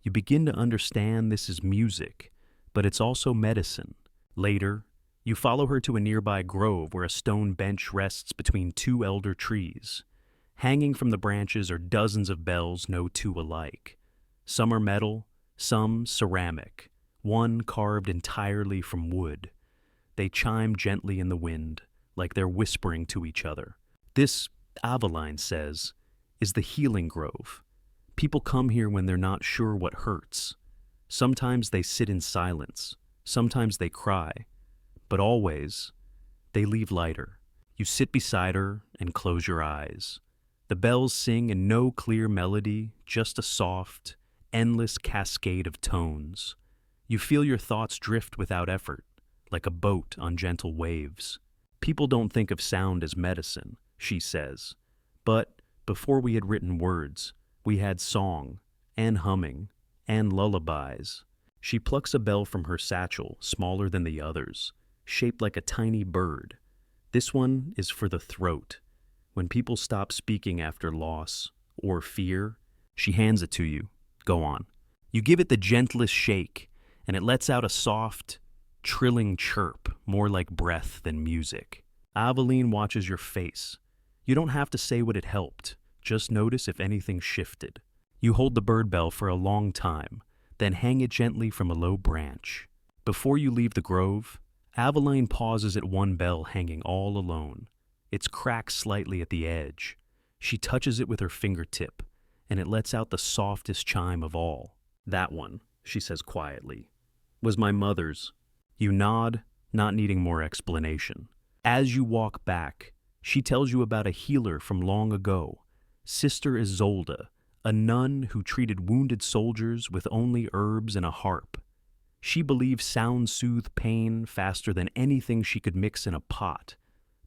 You begin to understand this is music, but it's also medicine. Later, you follow her to a nearby grove where a stone bench rests between two elder trees. Hanging from the branches are dozens of bells, no two alike. Some are metal, some ceramic, one carved entirely from wood. They chime gently in the wind, like they're whispering to each other. This, Aveline says, is the healing grove. People come here when they're not sure what hurts. Sometimes they sit in silence, sometimes they cry, but always they leave lighter. You sit beside her and close your eyes. The bells sing in no clear melody, just a soft, endless cascade of tones. You feel your thoughts drift without effort, like a boat on gentle waves. People don't think of sound as medicine, she says, but before we had written words, we had song, and humming, and lullabies. She plucks a bell from her satchel, smaller than the others, shaped like a tiny bird. This one is for the throat. When people stop speaking after loss or fear, she hands it to you. Go on. You give it the gentlest shake, and it lets out a soft, trilling chirp, more like breath than music. Aveline watches your face. You don't have to say what it helped, Just notice if anything shifted. You hold the bird bell for a long time, then hang it gently from a low branch. Before you leave the grove, Aveline pauses at one bell hanging all alone. It's cracked slightly at the edge. She touches it with her fingertip, and it lets out the softest chime of all. "That one," she says quietly, "was my mother's." You nod, not needing more explanation. As you walk back, she tells you about a healer from long ago, Sister Isolde, a nun who treated wounded soldiers with only herbs and a harp. She believes sounds soothe pain faster than anything she could mix in a pot.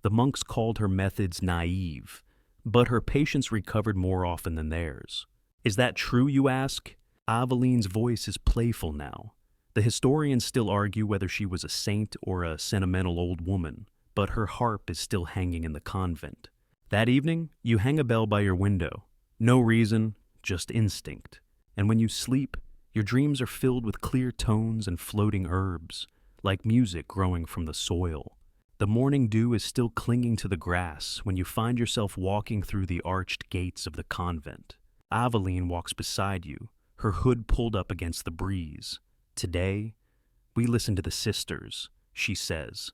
The monks called her methods naive, but her patients recovered more often than theirs. Is that true, you ask? Aveline's voice is playful now. The historians still argue whether she was a saint or a sentimental old woman, but her harp is still hanging in the convent. That evening, you hang a bell by your window. No reason, just instinct. And when you sleep, your dreams are filled with clear tones and floating herbs, like music growing from the soil. The morning dew is still clinging to the grass when you find yourself walking through the arched gates of the convent. Aveline walks beside you, her hood pulled up against the breeze. "Today, we listen to the sisters," she says.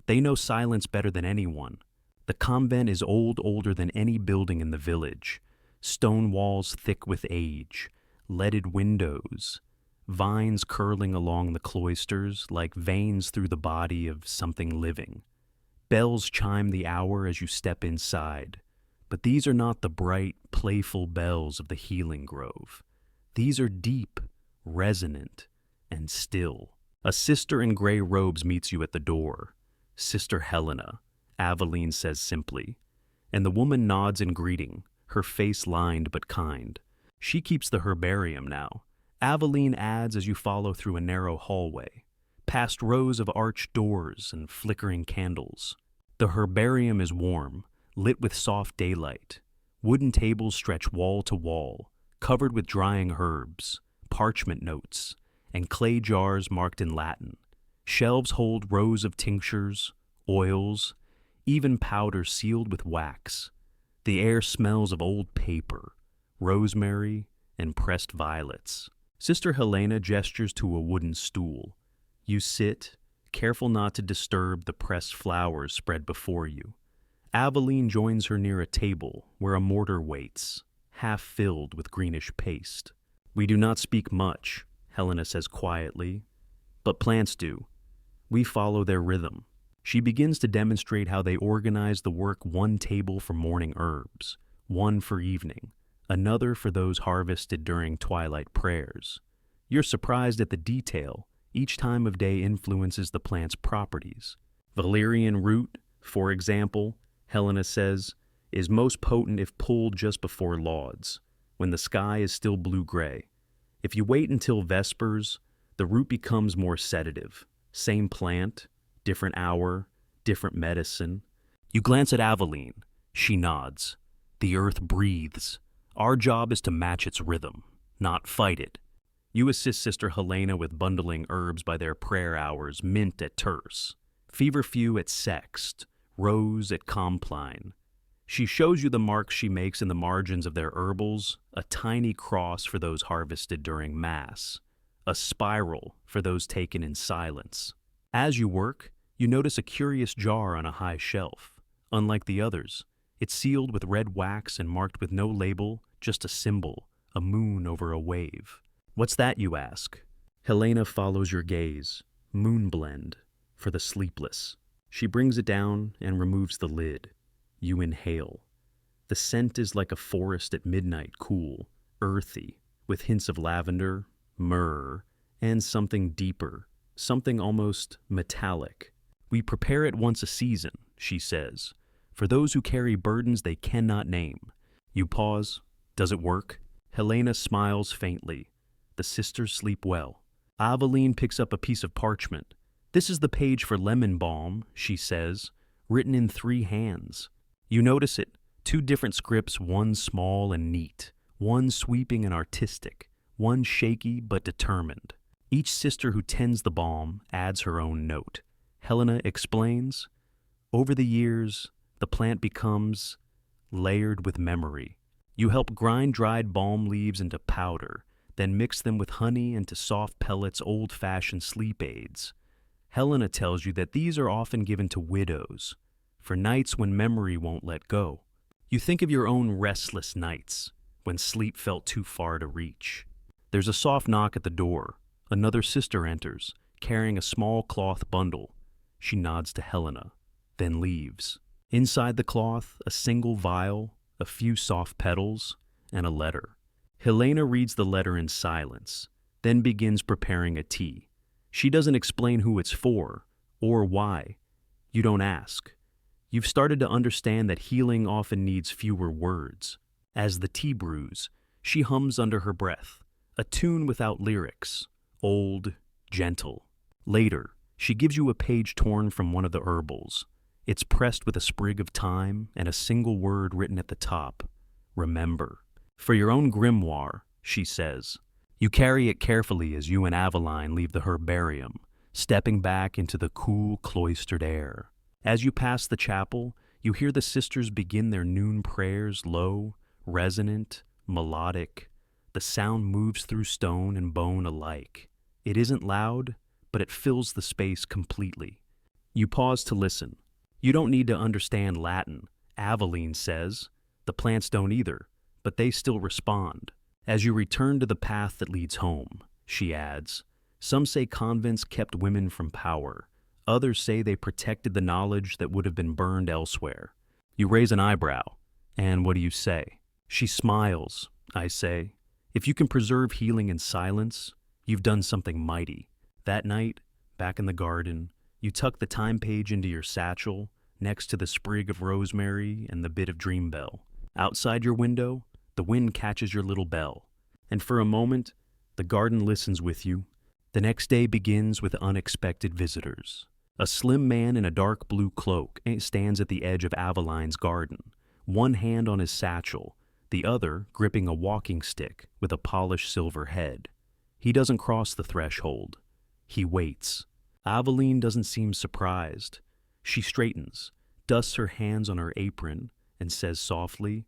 "They know silence better than anyone. The convent is older than any building in the village. Stone walls thick with age, leaded windows, vines curling along the cloisters like veins through the body of something living. Bells chime the hour as you step inside, but these are not the bright, playful bells of the healing grove. These are deep, resonant, and still. A sister in gray robes meets you at the door. Sister Helena, Aveline says simply, and the woman nods in greeting, her face lined but kind. She keeps the herbarium now. Aveline adds as you follow through a narrow hallway, past rows of arched doors and flickering candles. The herbarium is warm, lit with soft daylight. Wooden tables stretch wall to wall, covered with drying herbs, parchment notes, and clay jars marked in Latin. Shelves hold rows of tinctures, oils, even powder sealed with wax. The air smells of old paper, rosemary, and pressed violets. Sister Helena gestures to a wooden stool. You sit, careful not to disturb the pressed flowers spread before you. Aveline joins her near a table where a mortar waits, half filled with greenish paste. "We do not speak much," Helena says quietly, "but plants do. We follow their rhythm." She begins to demonstrate how they organize the work: one table for morning herbs, one for evening, another for those harvested during twilight prayers. You're surprised at the detail. Each time of day influences the plant's properties. Valerian root, for example, Helena says, is most potent if pulled just before lauds, when the sky is still blue-gray. If you wait until vespers, the root becomes more sedative. Same plant, different hour, different medicine. You glance at Aveline. She nods. The earth breathes. Our job is to match its rhythm, not fight it. You assist Sister Helena with bundling herbs by their prayer hours, mint at terce, feverfew at sext, rose at compline. She shows you the marks she makes in the margins of their herbals, a tiny cross for those harvested during Mass, a spiral for those taken in silence. As you work, you notice a curious jar on a high shelf. Unlike the others, it's sealed with red wax and marked with no label, just a symbol, a moon over a wave. "What's that?" you ask. Helena follows your gaze. Moon blend, for the sleepless. She brings it down and removes the lid. You inhale. The scent is like a forest at midnight, cool, earthy, with hints of lavender, myrrh, and something deeper, something almost metallic. "We prepare it once a season," she says, "for those who carry burdens they cannot name." You pause. "Does it work?" Helena smiles faintly. The sisters sleep well. Aveline picks up a piece of parchment. "This is the page for lemon balm," she says, written in 3 hands. You notice it, 2 different scripts, one small and neat, one sweeping and artistic, one shaky but determined. Each sister who tends the balm adds her own note. Helena explains, "Over the years, the plant becomes layered with memory. You help grind dried balm leaves into powder, then mix them with honey into soft pellets, old-fashioned sleep aids. Helena tells you that these are often given to widows, for nights when memory won't let go. You think of your own restless nights, when sleep felt too far to reach. There's a soft knock at the door. Another sister enters, carrying a small cloth bundle. She nods to Helena, then leaves. Inside the cloth, a single vial, a few soft petals, and a letter. Helena reads the letter in silence, then begins preparing a tea. She doesn't explain who it's for, or why. You don't ask. You've started to understand that healing often needs fewer words. As the tea brews, she hums under her breath, a tune without lyrics, old, gentle. Later, she gives you a page torn from one of the herbals. It's pressed with a sprig of thyme and a single word written at the top, remember. For your own grimoire, she says. You carry it carefully as you and Aveline leave the herbarium, stepping back into the cool, cloistered air. As you pass the chapel, you hear the sisters begin their noon prayers, low, resonant, melodic. The sound moves through stone and bone alike. It isn't loud, but it fills the space completely. You pause to listen. You don't need to understand Latin, Aveline says. The plants don't either, but they still respond. As you return to the path that leads home, she adds, some say convents kept women from power. Others say they protected the knowledge that would have been burned elsewhere. You raise an eyebrow, and what do you say? She smiles, I say. If you can preserve healing in silence, you've done something mighty. That night, back in the garden, you tuck the time page into your satchel, next to the sprig of rosemary and the bit of dream bell. Outside your window, the wind catches your little bell. And for a moment, the garden listens with you. The next day begins with unexpected visitors. A slim man in a dark blue cloak stands at the edge of Aveline's garden, one hand on his satchel, the other gripping a walking stick with a polished silver head. He doesn't cross the threshold. He waits. Aveline doesn't seem surprised. She straightens, dusts her hands on her apron, and says softly,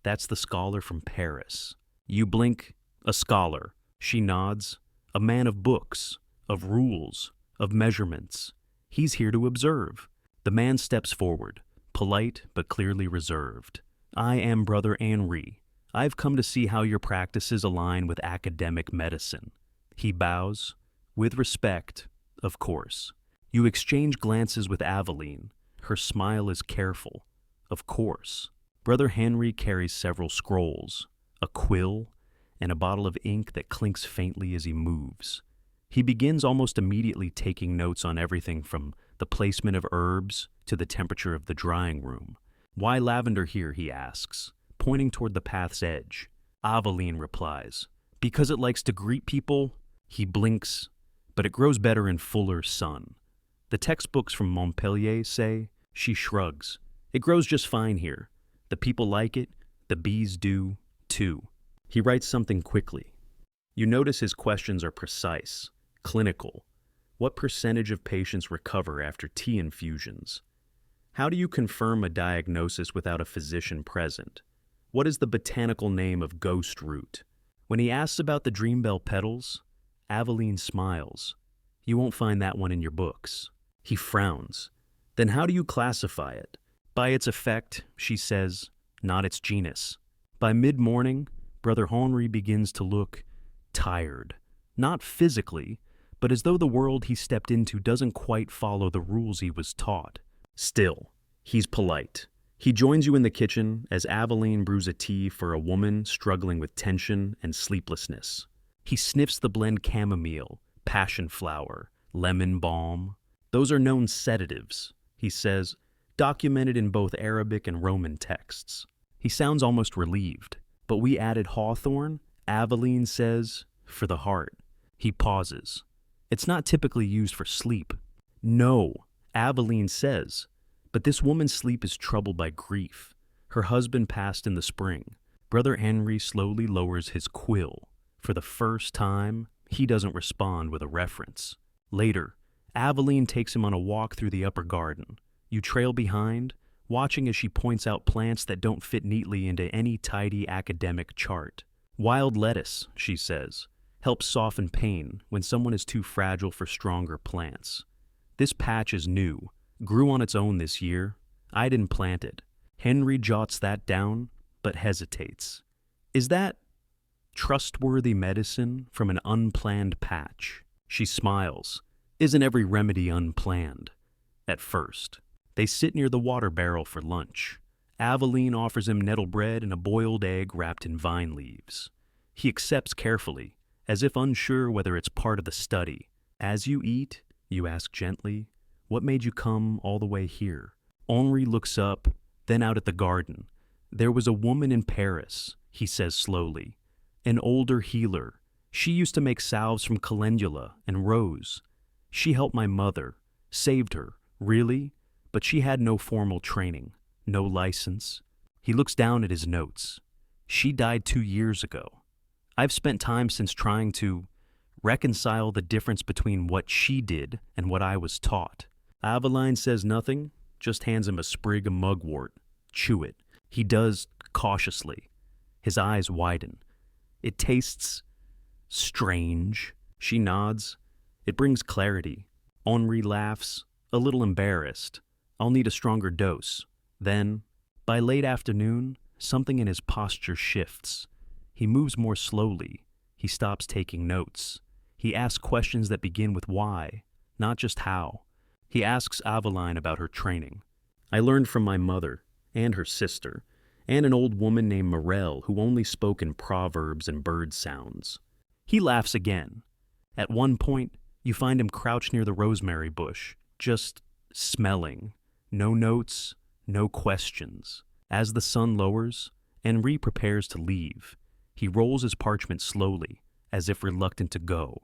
"That's the scholar from Paris." You blink. A scholar. She nods. A man of books, of rules, of measurements. He's here to observe. The man steps forward, polite but clearly reserved. I am Brother Henri. I've come to see how your practices align with academic medicine. He bows. With respect, of course. You exchange glances with Aveline. Her smile is careful. Of course. Brother Henry carries several scrolls, a quill, and a bottle of ink that clinks faintly as he moves. He begins almost immediately taking notes on everything from the placement of herbs to the temperature of the drying room. Why lavender here, he asks, pointing toward the path's edge. Aveline replies, because it likes to greet people. He blinks, but it grows better in fuller sun. The textbooks from Montpellier say. She shrugs. It grows just fine here. The people like it. The bees do, too. He writes something quickly. You notice his questions are precise, clinical. What percentage of patients recover after tea infusions? How do you confirm a diagnosis without a physician present? What is the botanical name of ghost root? When he asks about the dreambell petals, Aveline smiles. You won't find that one in your books. He frowns. Then how do you classify it? By its effect, she says, not its genus. By mid-morning, Brother Henri begins to look tired. Not physically, but as though the world he stepped into doesn't quite follow the rules he was taught. Still, he's polite. He joins you in the kitchen as Aveline brews a tea for a woman struggling with tension and sleeplessness. He sniffs the blend chamomile, passion flower, lemon balm. Those are known sedatives, he says, documented in both Arabic and Roman texts. He sounds almost relieved. But we added hawthorn, Aveline says, for the heart. He pauses. It's not typically used for sleep. No, Aveline says, but this woman's sleep is troubled by grief. Her husband passed in the spring. Brother Henry slowly lowers his quill. For the first time, he doesn't respond with a reference. Later, Aveline takes him on a walk through the upper garden. You trail behind, watching as she points out plants that don't fit neatly into any tidy academic chart. Wild lettuce, she says, helps soften pain when someone is too fragile for stronger plants. This patch is new, grew on its own this year. I didn't plant it. Henry jots that down, but hesitates. Is that trustworthy medicine from an unplanned patch? She smiles. Isn't every remedy unplanned? At first. They sit near the water barrel for lunch. Aveline offers him nettle bread and a boiled egg wrapped in vine leaves. He accepts carefully, as if unsure whether it's part of the study. As you eat, you ask gently, what made you come all the way here? Henri looks up, then out at the garden. There was a woman in Paris, he says slowly. An older healer. She used to make salves from calendula and rose. She helped my mother, saved her, really, but she had no formal training, no license. He looks down at his notes. She died 2 years ago. I've spent time since trying to reconcile the difference between what she did and what I was taught. Aveline says nothing, just hands him a sprig of mugwort. Chew it. He does cautiously. His eyes widen. It tastes strange. She nods. It brings clarity. Henri laughs, a little embarrassed. I'll need a stronger dose. Then, by late afternoon, something in his posture shifts. He moves more slowly. He stops taking notes. He asks questions that begin with why, not just how. He asks Aveline about her training. I learned from my mother, and her sister, and an old woman named Morel who only spoke in proverbs and bird sounds. He laughs again. At one point, you find him crouched near the rosemary bush, just smelling. No notes, no questions. As the sun lowers, Henri prepares to leave. He rolls his parchment slowly, as if reluctant to go.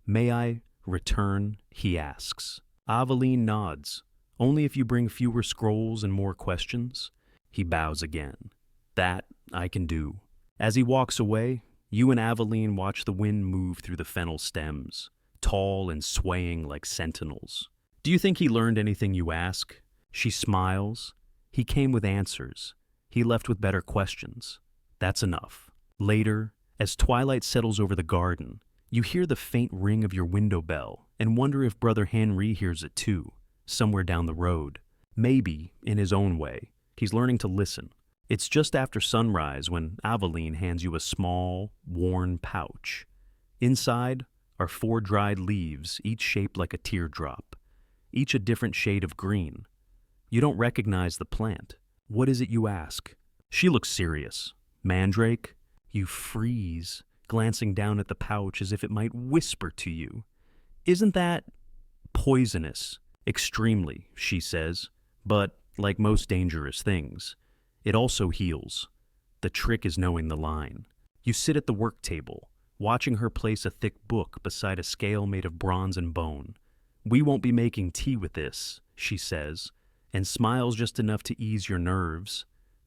May I return? He asks. Aveline nods. Only if you bring fewer scrolls and more questions. He bows again. That I can do. As he walks away, you and Aveline watch the wind move through the fennel stems, tall and swaying like sentinels. Do you think he learned anything, you ask? She smiles. He came with answers. He left with better questions. That's enough. Later, as twilight settles over the garden, you hear the faint ring of your window bell and wonder if Brother Henri hears it too, somewhere down the road. Maybe, in his own way, he's learning to listen. It's just after sunrise when Aveline hands you a small, worn pouch. Inside are 4 dried leaves, each shaped like a teardrop, each a different shade of green. You don't recognize the plant. What is it, you ask? She looks serious. Mandrake? You freeze, glancing down at the pouch as if it might whisper to you. Isn't that poisonous? Extremely, she says. But, like most dangerous things, it also heals. The trick is knowing the line. You sit at the work table, watching her place a thick book beside a scale made of bronze and bone. We won't be making tea with this, she says, and smiles just enough to ease your nerves.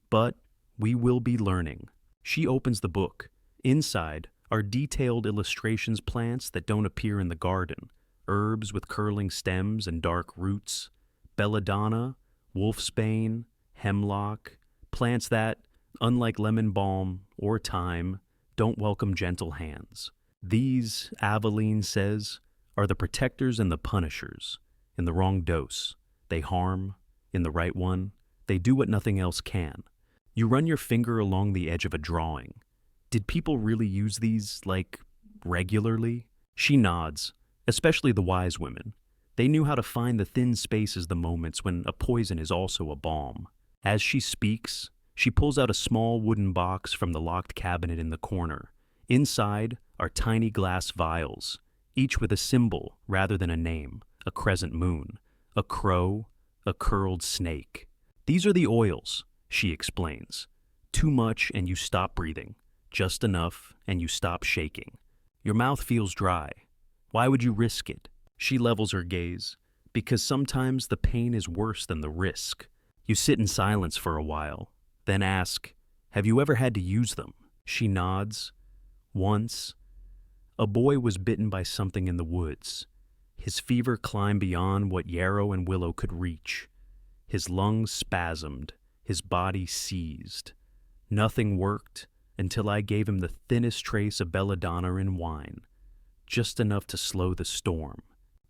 But we will be learning. She opens the book. Inside are detailed illustrations, plants that don't appear in the garden, herbs with curling stems and dark roots, belladonna, wolfsbane, hemlock, plants that, unlike lemon balm or thyme, don't welcome gentle hands. These, Aveline says, are the protectors and the punishers. In the wrong dose, they harm. In the right one, they do what nothing else can. You run your finger along the edge of a drawing. Did people really use these, regularly? She nods, especially the wise women. They knew how to find the thin spaces, the moments when a poison is also a balm. As she speaks, she pulls out a small wooden box from the locked cabinet in the corner. Inside are tiny glass vials, each with a symbol rather than a name, a crescent moon, a crow, a curled snake. These are the oils, she explains. Too much and you stop breathing. Just enough and you stop shaking. Your mouth feels dry. Why would you risk it? She levels her gaze. Because sometimes the pain is worse than the risk. You sit in silence for a while, then ask, have you ever had to use them? She nods. Once, a boy was bitten by something in the woods. His fever climbed beyond what yarrow and willow could reach. His lungs spasmed, his body seized. Nothing worked until I gave him the thinnest trace of belladonna in wine, just enough to slow the storm.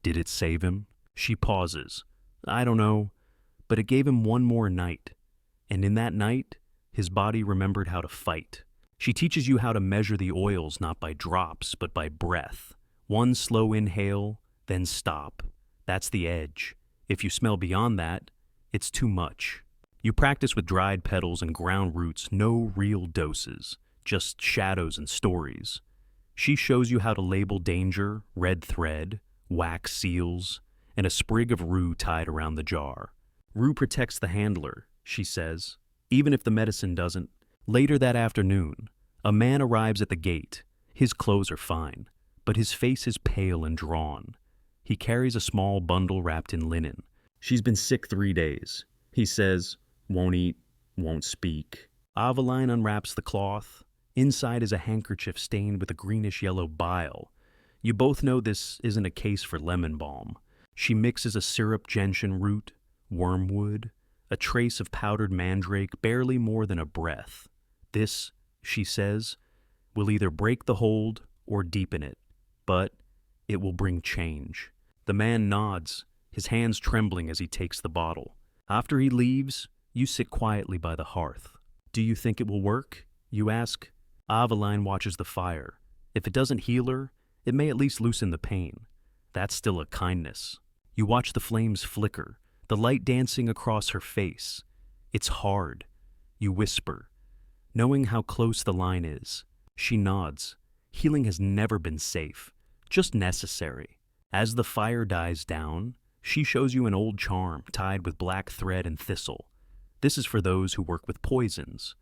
Did it save him? She pauses. I don't know, but it gave him one more night. And in that night, his body remembered how to fight. She teaches you how to measure the oils not by drops, but by breath. One slow inhale, then stop. That's the edge. If you smell beyond that, it's too much. You practice with dried petals and ground roots, no real doses, just shadows and stories. She shows you how to label danger, red thread, wax seals, and a sprig of rue tied around the jar. Rue protects the handler, she says, even if the medicine doesn't. Later that afternoon, a man arrives at the gate. His clothes are fine, but his face is pale and drawn. He carries a small bundle wrapped in linen. She's been sick 3 days. He says, won't eat, won't speak. Aveline unwraps the cloth. Inside is a handkerchief stained with a greenish-yellow bile. You both know this isn't a case for lemon balm. She mixes a syrup gentian root, wormwood, a trace of powdered mandrake, barely more than a breath. This, she says, will either break the hold or deepen it, but it will bring change. The man nods, his hands trembling as he takes the bottle. After he leaves, you sit quietly by the hearth. Do you think it will work? You ask. Aveline watches the fire. If it doesn't heal her, it may at least loosen the pain. That's still a kindness. You watch the flames flicker, the light dancing across her face. It's hard. You whisper, knowing how close the line is. She nods. Healing has never been safe, just necessary. As the fire dies down, she shows you an old charm tied with black thread and thistle. This is for those who work with poisons.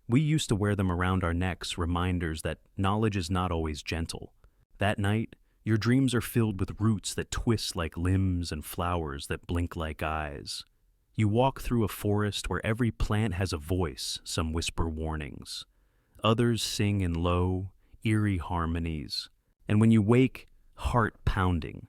We used to wear them around our necks, reminders that knowledge is not always gentle. That night, your dreams are filled with roots that twist like limbs and flowers that blink like eyes. You walk through a forest where every plant has a voice, some whisper warnings. Others sing in low, eerie harmonies. And when you wake, heart pounding,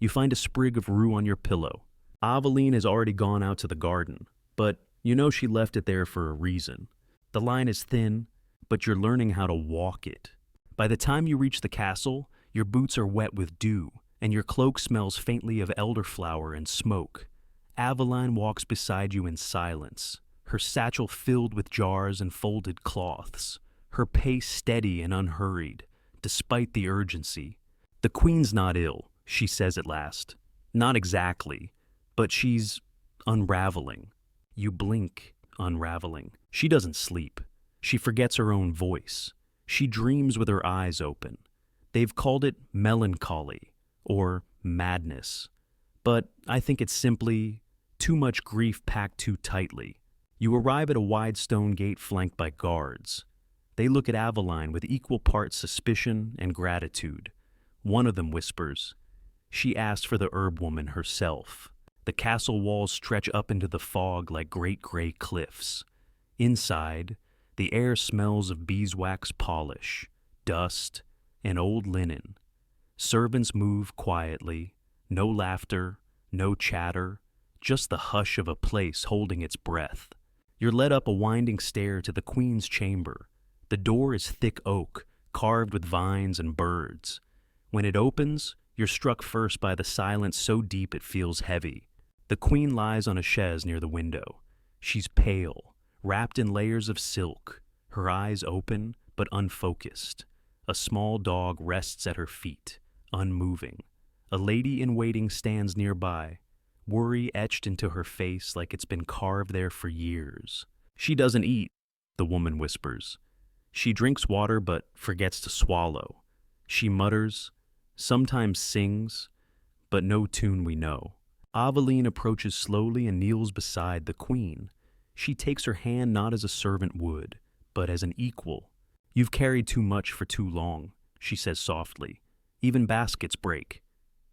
you find a sprig of rue on your pillow. Aveline has already gone out to the garden, but you know she left it there for a reason. The line is thin, but you're learning how to walk it. By the time you reach the castle, your boots are wet with dew, and your cloak smells faintly of elderflower and smoke. Aveline walks beside you in silence, her satchel filled with jars and folded cloths, her pace steady and unhurried, despite the urgency. The queen's not ill, she says at last. Not exactly, but she's unraveling. You blink, unraveling. She doesn't sleep. She forgets her own voice. She dreams with her eyes open. They've called it melancholy or madness, but I think it's simply too much grief packed too tightly. You arrive at a wide stone gate flanked by guards. They look at Aveline with equal parts suspicion and gratitude. One of them whispers, "She asked for the herb woman herself." The castle walls stretch up into the fog like great gray cliffs. Inside, the air smells of beeswax polish, dust, and old linen. Servants move quietly, no laughter, no chatter, just the hush of a place holding its breath. You're led up a winding stair to the queen's chamber. The door is thick oak, carved with vines and birds. When it opens, you're struck first by the silence so deep it feels heavy. The queen lies on a chaise near the window. She's pale, wrapped in layers of silk, her eyes open but unfocused. A small dog rests at her feet, unmoving. A lady in waiting stands nearby, worry etched into her face like it's been carved there for years. "She doesn't eat," the woman whispers. She drinks water but forgets to swallow. She mutters, sometimes sings, but no tune we know. Aveline approaches slowly and kneels beside the queen. She takes her hand not as a servant would, but as an equal. "You've carried too much for too long," she says softly. "Even baskets break,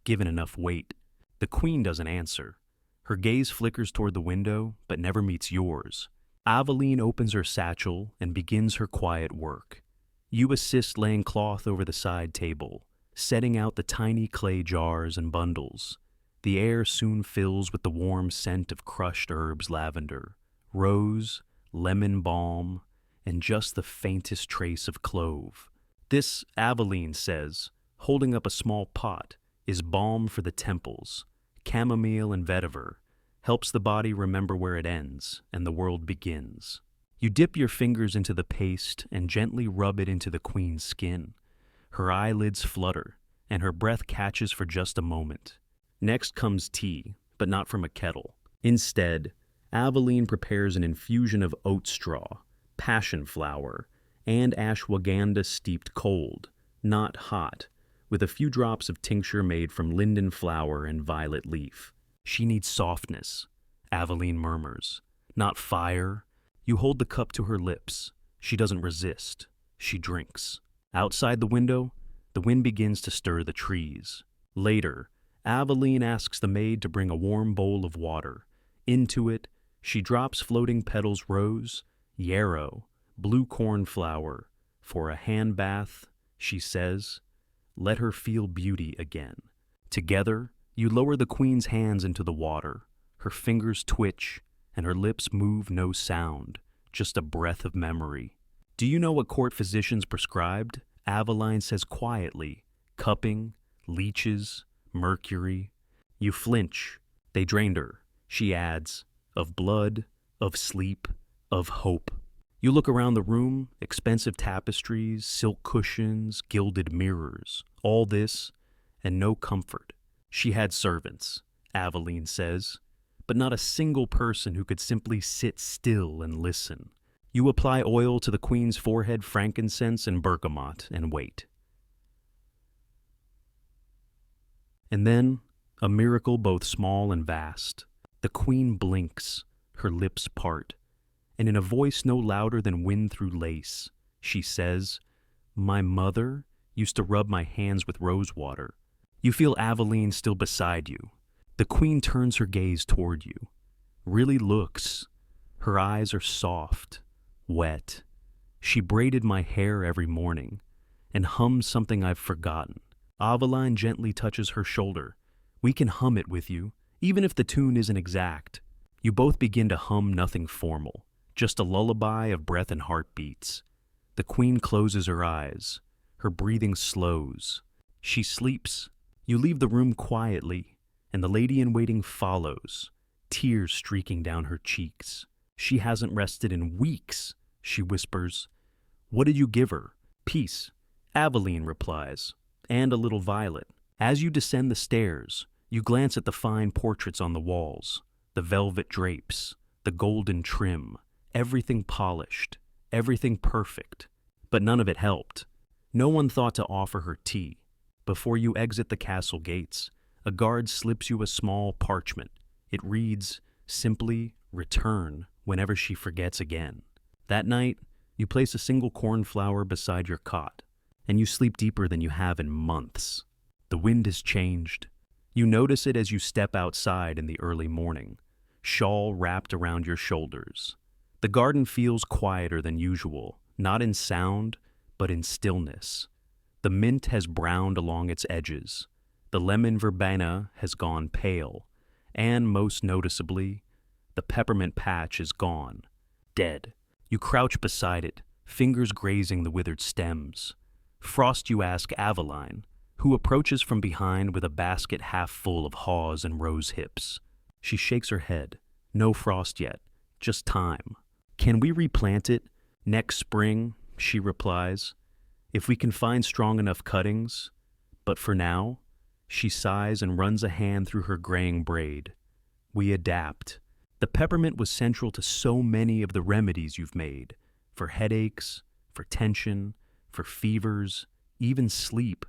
given enough weight." The queen doesn't answer. Her gaze flickers toward the window, but never meets yours. Aveline opens her satchel and begins her quiet work. You assist laying cloth over the side table, setting out the tiny clay jars and bundles. The air soon fills with the warm scent of crushed herbs, lavender, rose, lemon balm, and just the faintest trace of clove. This, Aveline says, holding up a small pot, is balm for the temples. Chamomile and vetiver helps the body remember where it ends and the world begins. You dip your fingers into the paste and gently rub it into the queen's skin. Her eyelids flutter, and her breath catches for just a moment. Next comes tea, but not from a kettle. Instead, Aveline prepares an infusion of oat straw, passion flower, and ashwagandha steeped cold, not hot, with a few drops of tincture made from linden flower and violet leaf. She needs softness, Aveline murmurs, not fire. You hold the cup to her lips. She doesn't resist. She drinks. Outside the window, the wind begins to stir the trees. Later, Aveline asks the maid to bring a warm bowl of water. Into it, she drops floating petals rose, yarrow, blue cornflower. For a hand bath, she says, let her feel beauty again. Together, you lower the queen's hands into the water. Her fingers twitch, and her lips move no sound, just a breath of memory. Do you know what court physicians prescribed? Aveline says quietly, cupping, leeches, mercury. You flinch. They drained her, she adds, of blood, of sleep, of hope. You look around the room, expensive tapestries, silk cushions, gilded mirrors, all this, and no comfort. She had servants, Aveline says, but not a single person who could simply sit still and listen. You apply oil to the queen's forehead, frankincense and bergamot, and wait. And then, a miracle both small and vast. The queen blinks, her lips part, and in a voice no louder than wind through lace, she says, my mother used to rub my hands with rose water. You feel Aveline still beside you. The queen turns her gaze toward you, really looks. Her eyes are soft, wet. She braided my hair every morning and hums something I've forgotten. Aveline gently touches her shoulder. We can hum it with you, even if the tune isn't exact. You both begin to hum nothing formal, just a lullaby of breath and heartbeats. The queen closes her eyes. Her breathing slows. She sleeps. You leave the room quietly, and the lady-in-waiting follows, tears streaking down her cheeks. She hasn't rested in weeks, she whispers. What did you give her? Peace, Aveline replies, and a little violet. As you descend the stairs, you glance at the fine portraits on the walls, the velvet drapes, the golden trim, everything polished, everything perfect. But none of it helped. No one thought to offer her tea. Before you exit the castle gates, a guard slips you a small parchment. It reads, simply, return whenever she forgets again. That night, you place a single cornflower beside your cot, and you sleep deeper than you have in months. The wind has changed. You notice it as you step outside in the early morning, shawl wrapped around your shoulders. The garden feels quieter than usual, not in sound, but in stillness. The mint has browned along its edges. The lemon verbena has gone pale, and most noticeably, the peppermint patch is gone, dead. You crouch beside it, fingers grazing the withered stems. Frost, you ask Aveline, who approaches from behind with a basket half full of haws and rose hips. She shakes her head. No frost yet, just time. Can we replant it? Next spring, she replies, if we can find strong enough cuttings. But for now, she sighs and runs a hand through her graying braid. We adapt. The peppermint was central to so many of the remedies you've made, for headaches, for tension, for fevers, even sleep.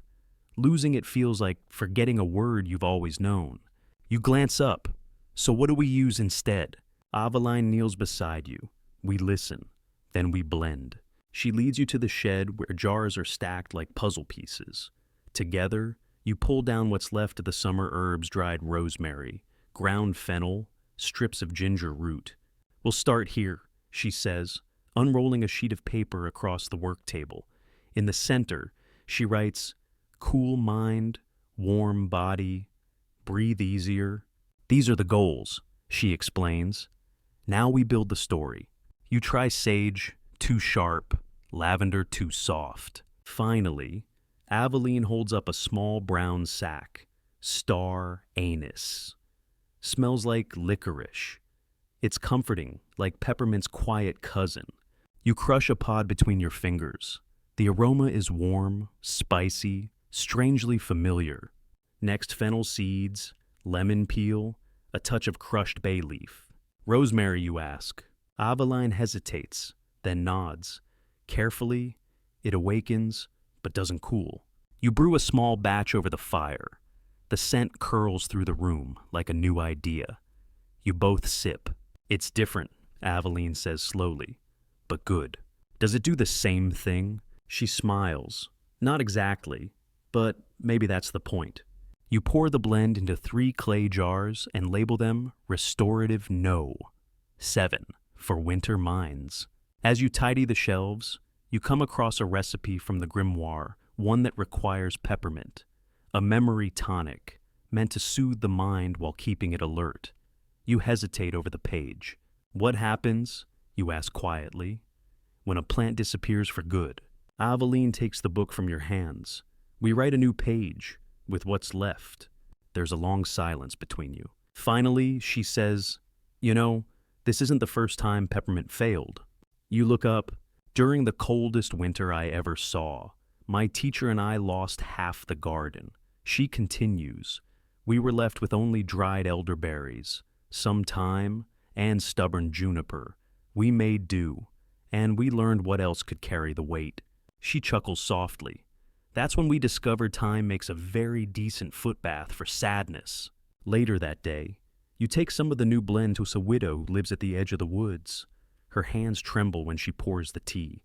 Losing it feels like forgetting a word you've always known. You glance up. So what do we use instead? Aveline kneels beside you. We listen. Then we blend. She leads you to the shed where jars are stacked like puzzle pieces. Together, you pull down what's left of the summer herbs, dried rosemary, ground fennel, strips of ginger root. We'll start here, she says, unrolling a sheet of paper across the work table. In the center, she writes, cool mind, warm body, breathe easier. These are the goals, she explains. Now we build the story. You try sage, too sharp, lavender too soft. Finally, Aveline holds up a small brown sack. Star anise. Smells like licorice. It's comforting, like peppermint's quiet cousin. You crush a pod between your fingers. The aroma is warm, spicy, strangely familiar. Next, fennel seeds, lemon peel, a touch of crushed bay leaf. Rosemary, you ask. Aveline hesitates, then nods. Carefully, it awakens, but doesn't cool. You brew a small batch over the fire. The scent curls through the room like a new idea. You both sip. It's different, Aveline says slowly, but good. Does it do the same thing? She smiles. Not exactly, but maybe that's the point. You pour the blend into 3 clay jars and label them Restorative No. 7 for winter minds. As you tidy the shelves, you come across a recipe from the grimoire, one that requires peppermint. A memory tonic, meant to soothe the mind while keeping it alert. You hesitate over the page. What happens, you ask quietly, when a plant disappears for good? Aveline takes the book from your hands. We write a new page, with what's left. There's a long silence between you. Finally, she says, "You know, this isn't the first time peppermint failed." You look up. During the coldest winter I ever saw, my teacher and I lost half the garden. She continues. We were left with only dried elderberries, some thyme, and stubborn juniper. We made do, and we learned what else could carry the weight. She chuckles softly. That's when we discovered thyme makes a very decent footbath for sadness. Later that day, you take some of the new blend to a widow who lives at the edge of the woods. Her hands tremble when she pours the tea.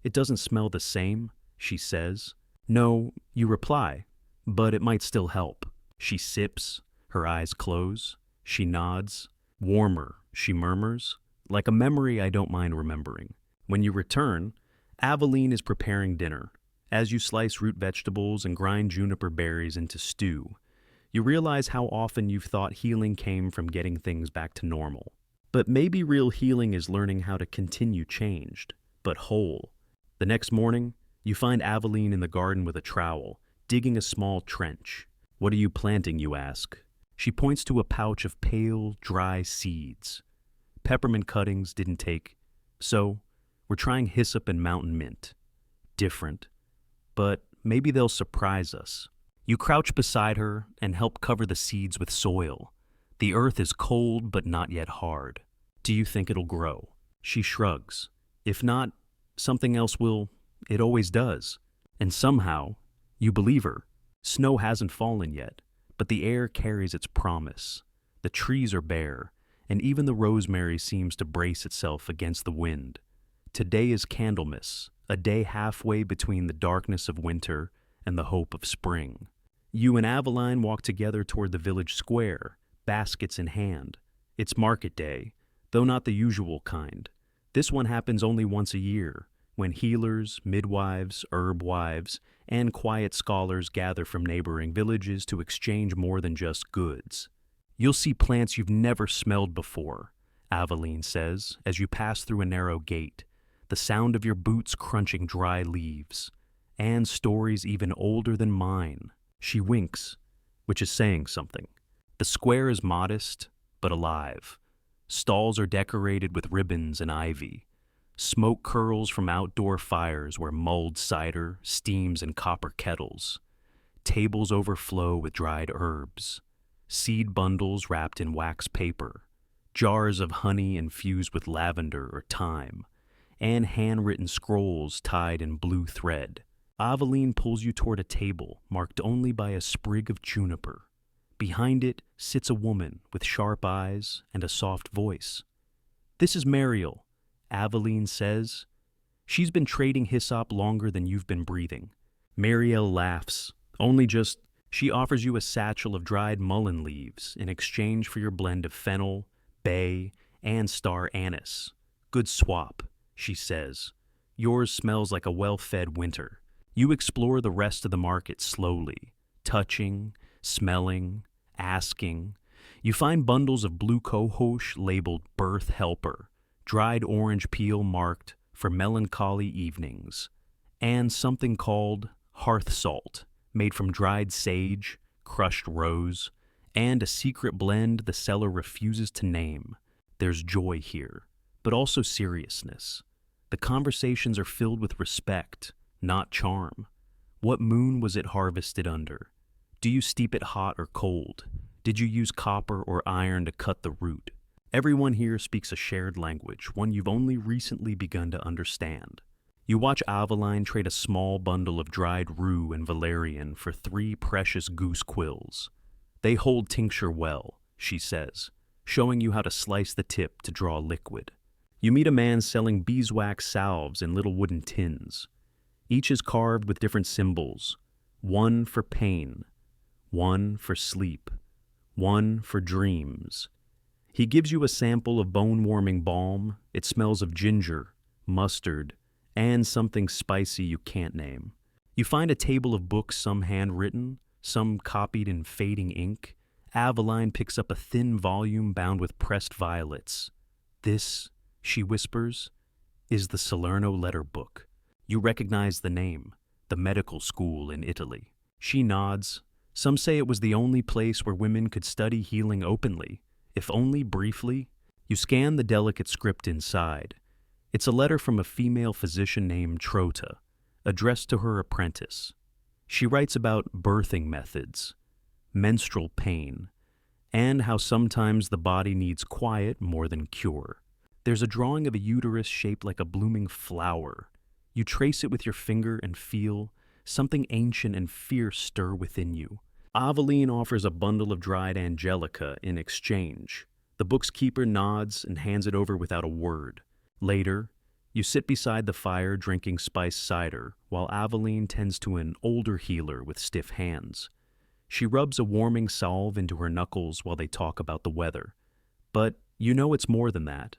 It doesn't smell the same, she says. No, you reply, but it might still help. She sips, her eyes close. She nods. Warmer, she murmurs, like a memory I don't mind remembering. When you return, Aveline is preparing dinner. As you slice root vegetables and grind juniper berries into stew, you realize how often you've thought healing came from getting things back to normal. But maybe real healing is learning how to continue changed, but whole. The next morning, you find Aveline in the garden with a trowel, digging a small trench. What are you planting, you ask? She points to a pouch of pale, dry seeds. Peppermint cuttings didn't take, so we're trying hyssop and mountain mint. Different, but maybe they'll surprise us. You crouch beside her and help cover the seeds with soil. The earth is cold but not yet hard. Do you think it'll grow? She shrugs. If not, something else will. It always does. And somehow, you believe her. Snow hasn't fallen yet, but the air carries its promise. The trees are bare, and even the rosemary seems to brace itself against the wind. Today is Candlemas, a day halfway between the darkness of winter and the hope of spring. You and Aveline walk together toward the village square, baskets in hand. It's market day, though not the usual kind. This one happens only once a year, when healers, midwives, herb wives, and quiet scholars gather from neighboring villages to exchange more than just goods. You'll see plants you've never smelled before, Aveline says, as you pass through a narrow gate, the sound of your boots crunching dry leaves, and stories even older than mine. She winks, which is saying something. The square is modest, but alive. Stalls are decorated with ribbons and ivy. Smoke curls from outdoor fires where mulled cider steams in copper kettles. Tables overflow with dried herbs. Seed bundles wrapped in wax paper. Jars of honey infused with lavender or thyme. And handwritten scrolls tied in blue thread. Aveline pulls you toward a table marked only by a sprig of juniper. Behind it sits a woman with sharp eyes and a soft voice. "This is Mariel," Aveline says. "She's been trading hyssop longer than you've been breathing." Mariel laughs. She offers you a satchel of dried mullein leaves in exchange for your blend of fennel, bay, and star anise. "Good swap," she says. "Yours smells like a well-fed winter." You explore the rest of the market slowly, touching, smelling, asking. You find bundles of blue cohosh labeled Birth Helper, dried orange peel marked for melancholy evenings, and something called hearth salt, made from dried sage, crushed rose, and a secret blend the seller refuses to name. There's joy here, but also seriousness. The conversations are filled with respect, not charm. What moon was it harvested under? Do you steep it hot or cold? Did you use copper or iron to cut the root? Everyone here speaks a shared language, one you've only recently begun to understand. You watch Aveline trade a small bundle of dried rue and valerian for 3 precious goose quills. They hold tincture well, she says, showing you how to slice the tip to draw liquid. You meet a man selling beeswax salves in little wooden tins. Each is carved with different symbols, one for pain, one for sleep, one for dreams. He gives you a sample of bone-warming balm. It smells of ginger, mustard, and something spicy you can't name. You find a table of books, some handwritten, some copied in fading ink. Aveline picks up a thin volume bound with pressed violets. This, she whispers, is the Salerno letter book. You recognize the name, the medical school in Italy. She nods. Some say it was the only place where women could study healing openly, if only briefly. You scan the delicate script inside. It's a letter from a female physician named Trota, addressed to her apprentice. She writes about birthing methods, menstrual pain, and how sometimes the body needs quiet more than cure. There's a drawing of a uterus shaped like a blooming flower. You trace it with your finger and feel something ancient and fierce stir within you. Aveline offers a bundle of dried angelica in exchange. The book's keeper nods and hands it over without a word. Later, you sit beside the fire drinking spiced cider while Aveline tends to an older healer with stiff hands. She rubs a warming salve into her knuckles while they talk about the weather. But you know it's more than that.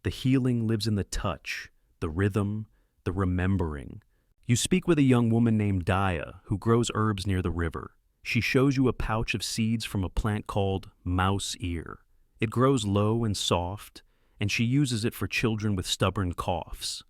The healing lives in the touch, the rhythm, the remembering. You speak with a young woman named Daya who grows herbs near the river. She shows you a pouch of seeds from a plant called mouse ear. It grows low and soft, and she uses it for children with stubborn coughs.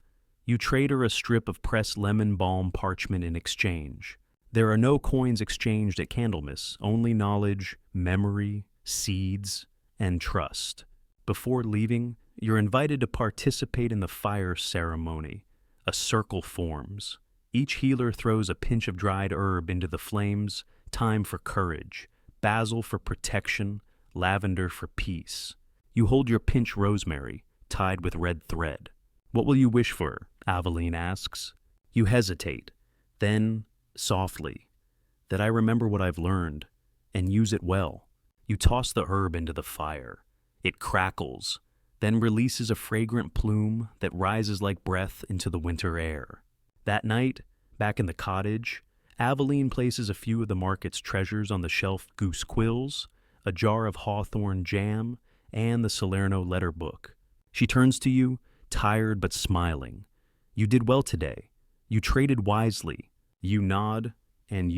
You trade her a strip of pressed lemon balm parchment in exchange. There are no coins exchanged at Candlemas, only knowledge, memory, seeds, and trust. Before leaving, you're invited to participate in the fire ceremony. A circle forms. Each healer throws a pinch of dried herb into the flames, thyme for courage, basil for protection, lavender for peace. You hold your pinch rosemary, tied with red thread. What will you wish for? Aveline asks. You hesitate. Then, softly, that I remember what I've learned, and use it well. You toss the herb into the fire. It crackles, then releases a fragrant plume that rises like breath into the winter air. That night, back in the cottage, Aveline places a few of the market's treasures on the shelf: goose quills, a jar of hawthorn jam, and the Salerno letter book. She turns to you, tired but smiling. You did well today. You traded wisely. You nod, and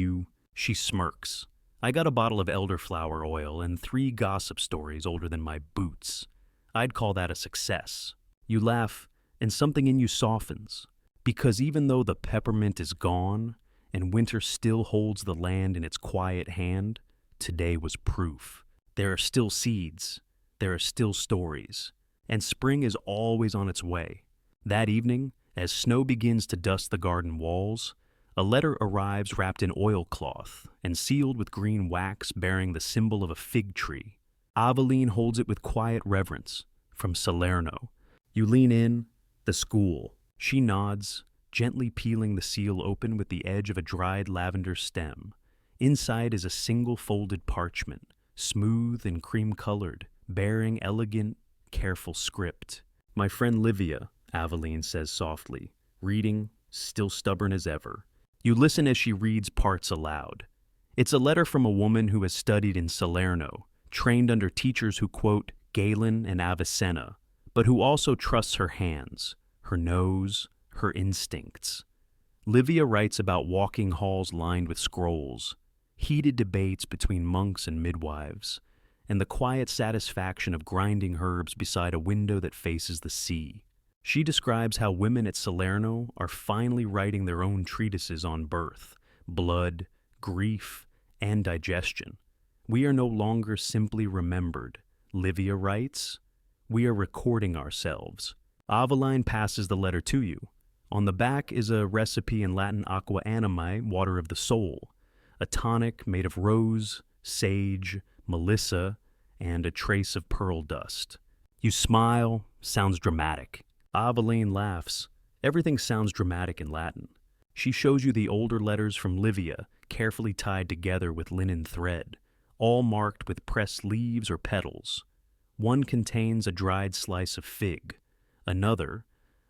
she smirks. I got a bottle of elderflower oil and 3 gossip stories older than my boots. I'd call that a success. You laugh, and something in you softens. Because even though the peppermint is gone, and winter still holds the land in its quiet hand, today was proof. There are still seeds. There are still stories. And spring is always on its way. That evening, as snow begins to dust the garden walls, a letter arrives wrapped in oilcloth and sealed with green wax bearing the symbol of a fig tree. Aveline holds it with quiet reverence, from Salerno. You lean in, the school. She nods, gently peeling the seal open with the edge of a dried lavender stem. Inside is a single folded parchment, smooth and cream-colored, bearing elegant, careful script. My friend Livia, Aveline says softly, reading, still stubborn as ever. You listen as she reads parts aloud. It's a letter from a woman who has studied in Salerno, trained under teachers who quote Galen and Avicenna, but who also trusts her hands, her nose, her instincts. Livia writes about walking halls lined with scrolls. heated debates between monks and midwives, and the quiet satisfaction of grinding herbs beside a window that faces the sea. She describes how women at Salerno are finally writing their own treatises on birth, blood, grief, and digestion. We are no longer simply remembered, Livia writes. We are recording ourselves. Aveline passes the letter to you. On the back is a recipe in Latin aqua animae, water of the soul, a tonic made of rose, sage, melissa, and a trace of pearl dust. You smile, sounds dramatic. Aveline laughs. Everything sounds dramatic in Latin. She shows you the older letters from Livia, carefully tied together with linen thread, all marked with pressed leaves or petals. One contains a dried slice of fig, another,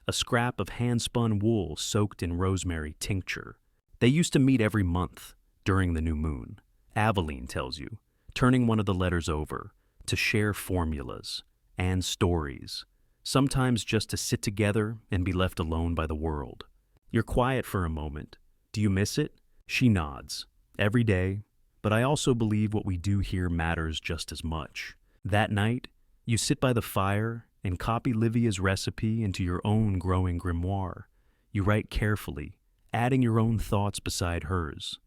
a scrap of hand-spun wool soaked in rosemary tincture. They used to meet every month during the new moon, Aveline tells you, turning one of the letters over, to share formulas and stories, sometimes just to sit together and be left alone by the world. You're quiet for a moment. Do you miss it? She nods. Every day, but I also believe what we do here matters just as much. That night, you sit by the fire and copy Livia's recipe into your own growing grimoire. You write carefully, adding your own thoughts beside hers.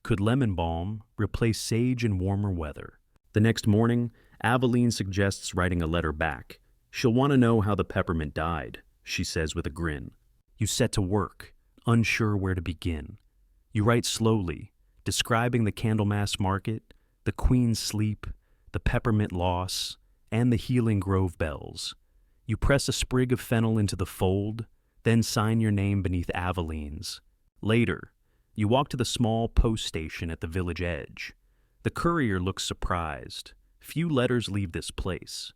Could lemon balm replace sage in warmer weather? The next morning, Aveline suggests writing a letter back. She'll want to know how the peppermint died, she says with a grin. You set to work, unsure where to begin. You write slowly, describing the Candlemas market, the Queen's sleep, the peppermint loss, and the healing grove bells. You press a sprig of fennel into the fold, then sign your name beneath Aveline's. Later, you walk to the small post station at the village edge. The courier looks surprised. Few letters leave this place.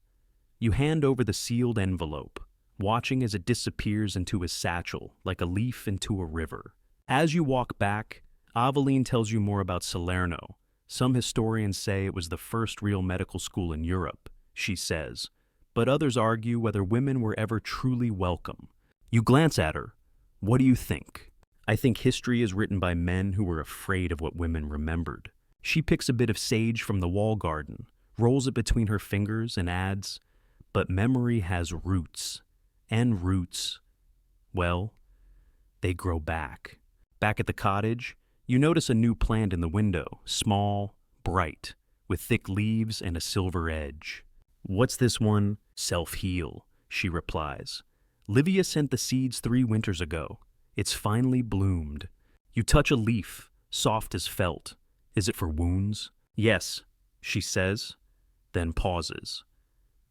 You hand over the sealed envelope, watching as it disappears into his satchel like a leaf into a river. As you walk back, Aveline tells you more about Salerno. Some historians say it was the first real medical school in Europe, she says, but others argue whether women were ever truly welcome. You glance at her. What do you think? I think history is written by men who were afraid of what women remembered. She picks a bit of sage from the wall garden, rolls it between her fingers, and adds, but memory has roots. And roots, well, they grow back. Back at the cottage, you notice a new plant in the window, small, bright, with thick leaves and a silver edge. What's this one? Self-heal, she replies. Livia sent the seeds 3 winters ago. It's finally bloomed. You touch a leaf, soft as felt. Is it for wounds? Yes, she says, then pauses.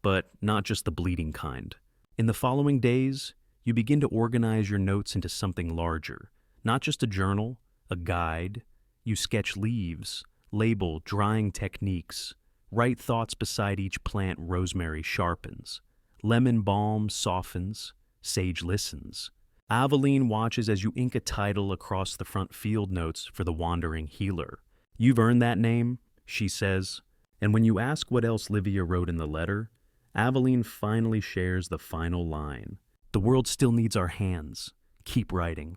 But not just the bleeding kind. In the following days, you begin to organize your notes into something larger. Not just a journal, a guide. You sketch leaves, label drying techniques, write thoughts beside each plant rosemary sharpens. Lemon balm softens, sage listens. Aveline watches as you ink a title across the front field notes for the wandering healer. You've earned that name, she says. And when you ask what else Livia wrote in the letter, Aveline finally shares the final line. The world still needs our hands. Keep writing.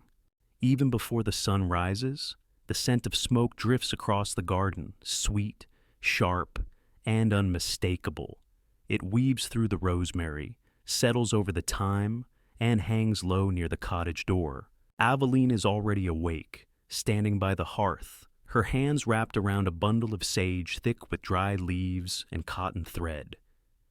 Even before the sun rises, the scent of smoke drifts across the garden, sweet, sharp, and unmistakable. It weaves through the rosemary, settles over the thyme, and hangs low near the cottage door. Aveline is already awake, standing by the hearth, her hands wrapped around a bundle of sage thick with dry leaves and cotton thread.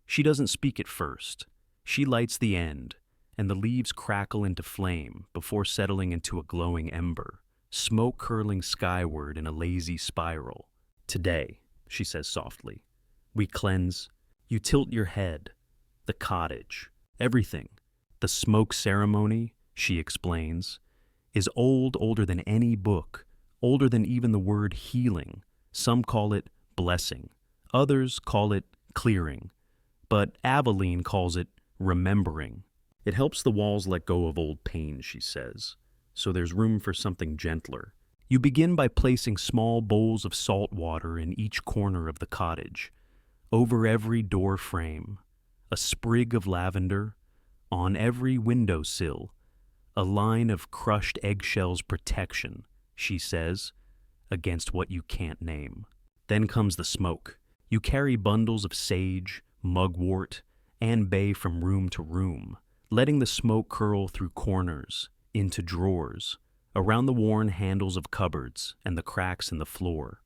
She doesn't speak at first. She lights the end, and the leaves crackle into flame before settling into a glowing ember, smoke curling skyward in a lazy spiral. Today, she says softly, we cleanse. You tilt your head. The cottage. Everything. The smoke ceremony, she explains, is older than any book, older than even the word healing. Some call it blessing. Others call it clearing. But Aveline calls it remembering. It helps the walls let go of old pain, she says, so there's room for something gentler. You begin by placing small bowls of salt water in each corner of the cottage, over every door frame, a sprig of lavender, on every windowsill, a line of crushed eggshells protection, she says, against what you can't name. Then comes the smoke. You carry bundles of sage, mugwort, and bay from room to room, letting the smoke curl through corners, into drawers, around the worn handles of cupboards and the cracks in the floor.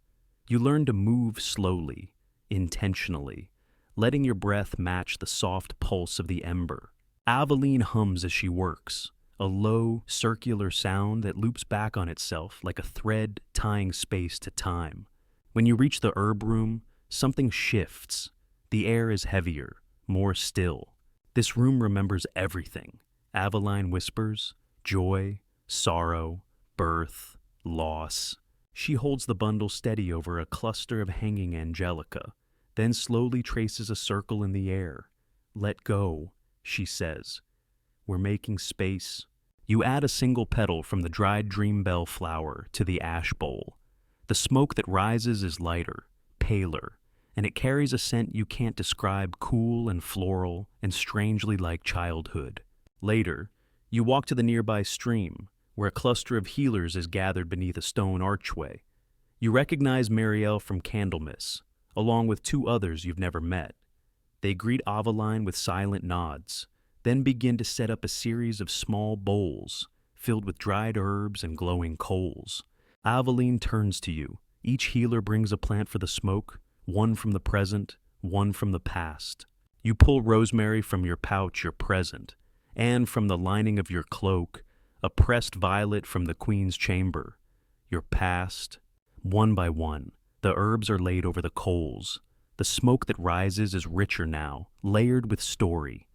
You learn to move slowly, intentionally, letting your breath match the soft pulse of the ember. Aveline hums as she works, a low, circular sound that loops back on itself like a thread tying space to time. When you reach the herb room, something shifts. The air is heavier, more still. This room remembers everything. Aveline whispers, joy, sorrow, birth, loss. She holds the bundle steady over a cluster of hanging angelica, then slowly traces a circle in the air. Let go, she says. We're making space. You add a single petal from the dried dreambell flower to the ash bowl. The smoke that rises is lighter, paler, and it carries a scent you can't describe, cool and floral and strangely like childhood. Later, you walk to the nearby stream, where a cluster of healers is gathered beneath a stone archway. You recognize Marielle from Candlemas, along with two others you've never met. They greet Aveline with silent nods, then begin to set up a series of small bowls filled with dried herbs and glowing coals. Aveline turns to you. Each healer brings a plant for the smoke, one from the present, one from the past. You pull rosemary from your pouch, your present, and from the lining of your cloak, a pressed violet from the queen's chamber, your past. One by one, the herbs are laid over the coals. The smoke that rises is richer now, layered with story.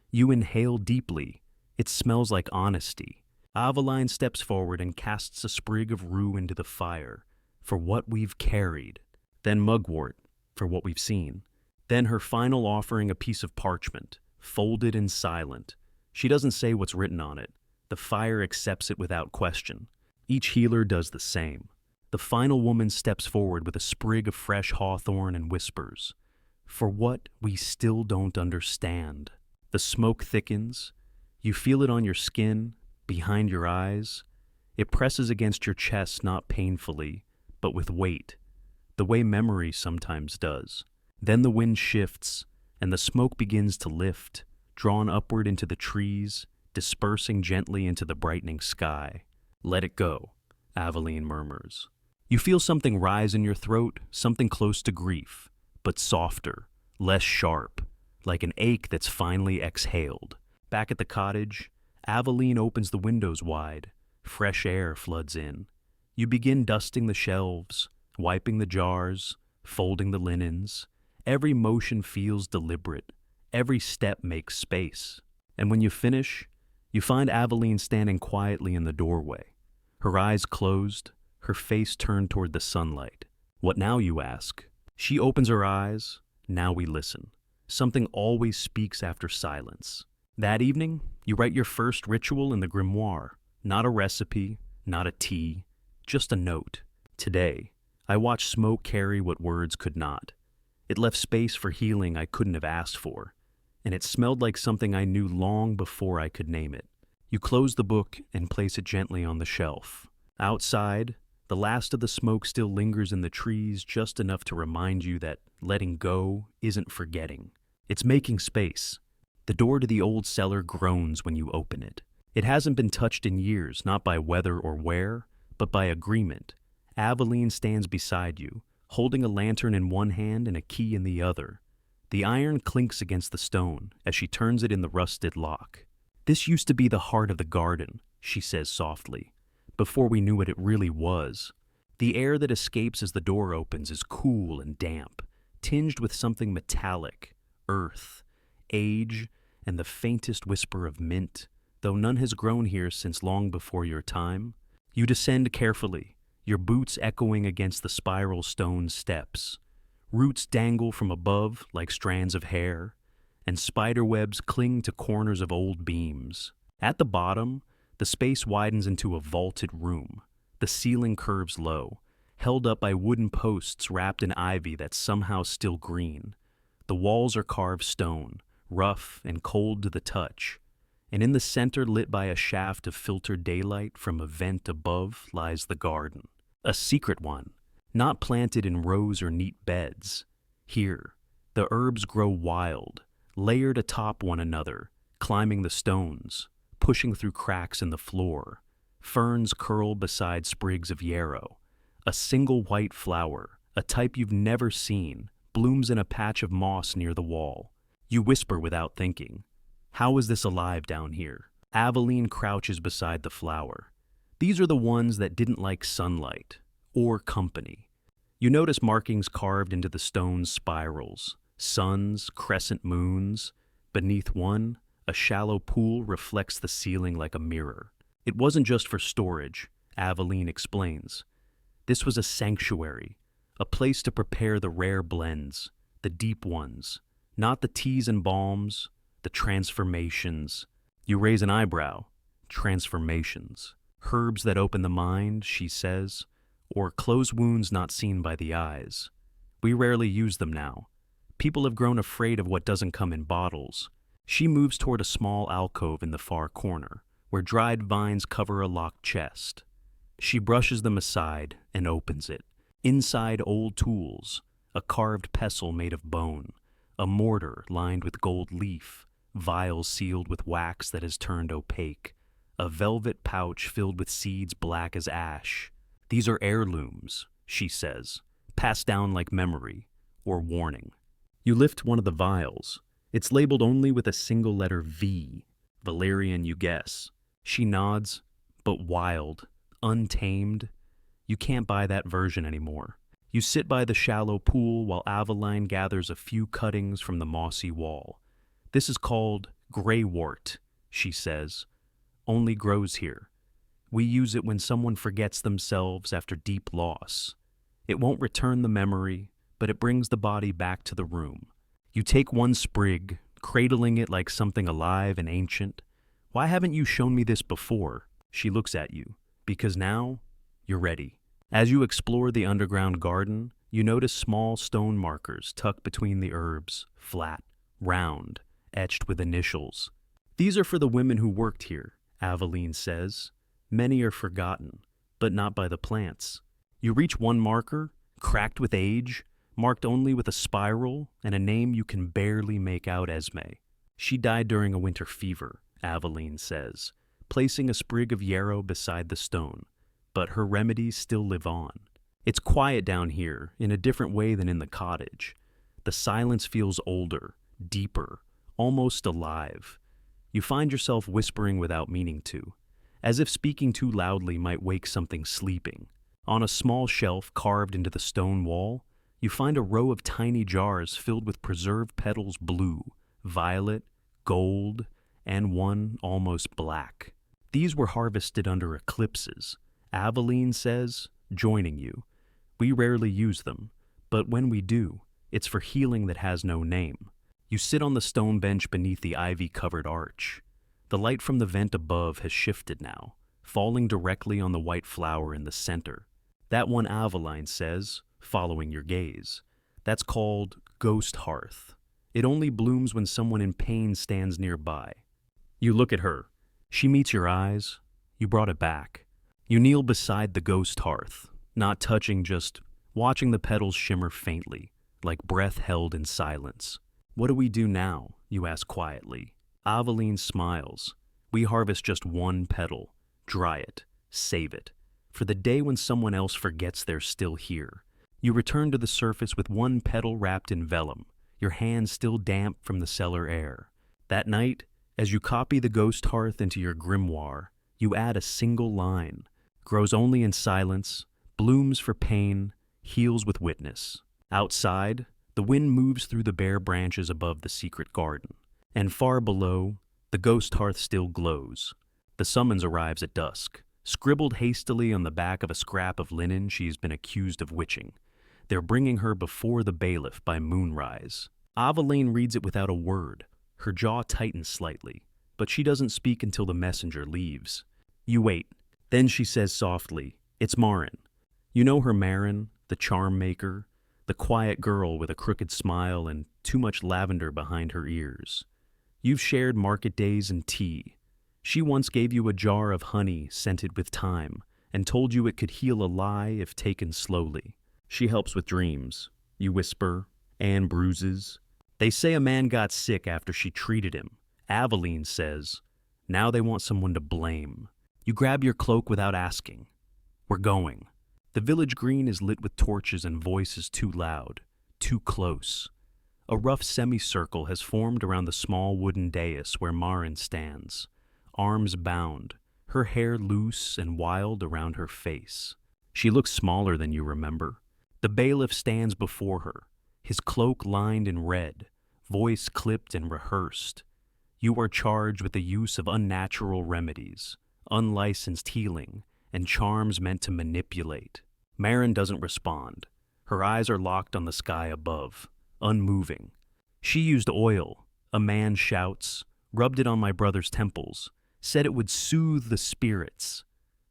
You inhale deeply. It smells like honesty. Aveline steps forward and casts a sprig of rue into the fire, for what we've carried. Then mugwort, for what we've seen. Then her final offering, a piece of parchment, folded and silent. She doesn't say what's written on it. The fire accepts it without question. Each healer does the same. The final woman steps forward with a sprig of fresh hawthorn and whispers, for what we still don't understand. The smoke thickens. You feel it on your skin, behind your eyes. It presses against your chest not painfully, but with weight, the way memory sometimes does. Then the wind shifts, and the smoke begins to lift, drawn upward into the trees, dispersing gently into the brightening sky. Let it go, Aveline murmurs. You feel something rise in your throat, something close to grief, but softer, less sharp, like an ache that's finally exhaled. Back at the cottage, Aveline opens the windows wide. Fresh air floods in. You begin dusting the shelves, wiping the jars, folding the linens. Every motion feels deliberate. Every step makes space. And when you finish, you find Aveline standing quietly in the doorway, her eyes closed, her face turned toward the sunlight. What now, you ask? She opens her eyes. Now we listen. Something always speaks after silence. That evening, you write your first ritual in the grimoire. Not a recipe, not a tea, just a note. Today, I watched smoke carry what words could not. It left space for healing I couldn't have asked for, and it smelled like something I knew long before I could name it. You close the book and place it gently on the shelf. Outside, the last of the smoke still lingers in the trees, just enough to remind you that letting go isn't forgetting. It's making space. The door to the old cellar groans when you open it. It hasn't been touched in years, not by weather or wear, but by agreement. Aveline stands beside you, holding a lantern in one hand and a key in the other. The iron clinks against the stone as she turns it in the rusted lock. This used to be the heart of the garden, she says softly, before we knew what it really was. The air that escapes as the door opens is cool and damp, tinged with something metallic, earth, age, and the faintest whisper of mint, though none has grown here since long before your time. You descend carefully, your boots echoing against the spiral stone steps. Roots dangle from above like strands of hair, and spider webs cling to corners of old beams. At the bottom, the space widens into a vaulted room. The ceiling curves low, held up by wooden posts wrapped in ivy that's somehow still green. The walls are carved stone, rough and cold to the touch, and in the center, lit by a shaft of filtered daylight from a vent above, lies the garden. A secret one, not planted in rows or neat beds. Here, the herbs grow wild, layered atop one another, climbing the stones, pushing through cracks in the floor. Ferns curl beside sprigs of yarrow. A single white flower, a type you've never seen, blooms in a patch of moss near the wall. You whisper without thinking. How is this alive down here? Aveline crouches beside the flower. These are the ones that didn't like sunlight or company. You notice markings carved into the stone's spirals, suns, crescent moons. Beneath one, a shallow pool reflects the ceiling like a mirror. It wasn't just for storage, Aveline explains. This was a sanctuary, a place to prepare the rare blends, the deep ones, not the teas and balms, the transformations. You raise an eyebrow. Transformations. Herbs that open the mind, she says, or close wounds not seen by the eyes. We rarely use them now. People have grown afraid of what doesn't come in bottles. She moves toward a small alcove in the far corner, where dried vines cover a locked chest. She brushes them aside and opens it. Inside, old tools, a carved pestle made of bone, a mortar lined with gold leaf, vials sealed with wax that has turned opaque, a velvet pouch filled with seeds black as ash. These are heirlooms, she says, passed down like memory or warning. You lift one of the vials. It's labeled only with a single letter V. Valerian, you guess. She nods, but wild, untamed. You can't buy that version anymore. You sit by the shallow pool while Aveline gathers a few cuttings from the mossy wall. This is called graywort, she says. Only grows here. We use it when someone forgets themselves after deep loss. It won't return the memory, but it brings the body back to the room. You take one sprig, cradling it like something alive and ancient. Why haven't you shown me this before? She looks at you. Because now, you're ready. As you explore the underground garden, you notice small stone markers tucked between the herbs, flat, round, etched with initials. These are for the women who worked here, Aveline says. Many are forgotten, but not by the plants. You reach one marker, cracked with age, marked only with a spiral and a name you can barely make out. Esme. She died during a winter fever, Aveline says, placing a sprig of yarrow beside the stone, but her remedies still live on. It's quiet down here in a different way than in the cottage. The silence feels older, deeper, almost alive. You find yourself whispering without meaning to, as if speaking too loudly might wake something sleeping. On a small shelf carved into the stone wall, you find a row of tiny jars filled with preserved petals, blue, violet, gold, and one almost black. These were harvested under eclipses, Aveline says, joining you. We rarely use them, but when we do, it's for healing that has no name. You sit on the stone bench beneath the ivy-covered arch. The light from the vent above has shifted now, falling directly on the white flower in the center. That one, Aveline says, following your gaze. That's called ghost hearth. It only blooms when someone in pain stands nearby. You look at her. She meets your eyes. You brought it back. You kneel beside the ghost hearth, not touching, just watching the petals shimmer faintly, like breath held in silence. What do we do now? You ask quietly. Aveline smiles. We harvest just one petal, dry it, save it, for the day when someone else forgets they're still here. You return to the surface with one petal wrapped in vellum, your hands still damp from the cellar air. That night, as you copy the ghost hearth into your grimoire, you add a single line, grows only in silence, blooms for pain, heals with witness. Outside, the wind moves through the bare branches above the secret garden, and far below, the ghost hearth still glows. The summons arrives at dusk, scribbled hastily on the back of a scrap of linen she's been accused of witching. They're bringing her before the bailiff by moonrise. Aveline reads it without a word. Her jaw tightens slightly, but she doesn't speak until the messenger leaves. You wait. Then she says softly, "It's Marin." You know her, Marin, the charm maker, the quiet girl with a crooked smile and too much lavender behind her ears. You've shared market days and tea. She once gave you a jar of honey scented with thyme and told you it could heal a lie if taken slowly. She helps with dreams, you whisper, and bruises. They say a man got sick after she treated him. Aveline says, now they want someone to blame. You grab your cloak without asking. We're going. The village green is lit with torches and voices too loud, too close. A rough semicircle has formed around the small wooden dais where Marin stands, arms bound, her hair loose and wild around her face. She looks smaller than you remember. The bailiff stands before her, his cloak lined in red, voice clipped and rehearsed. You are charged with the use of unnatural remedies, unlicensed healing, and charms meant to manipulate. Marin doesn't respond. Her eyes are locked on the sky above, unmoving. She used oil, a man shouts, rubbed it on my brother's temples, said it would soothe the spirits.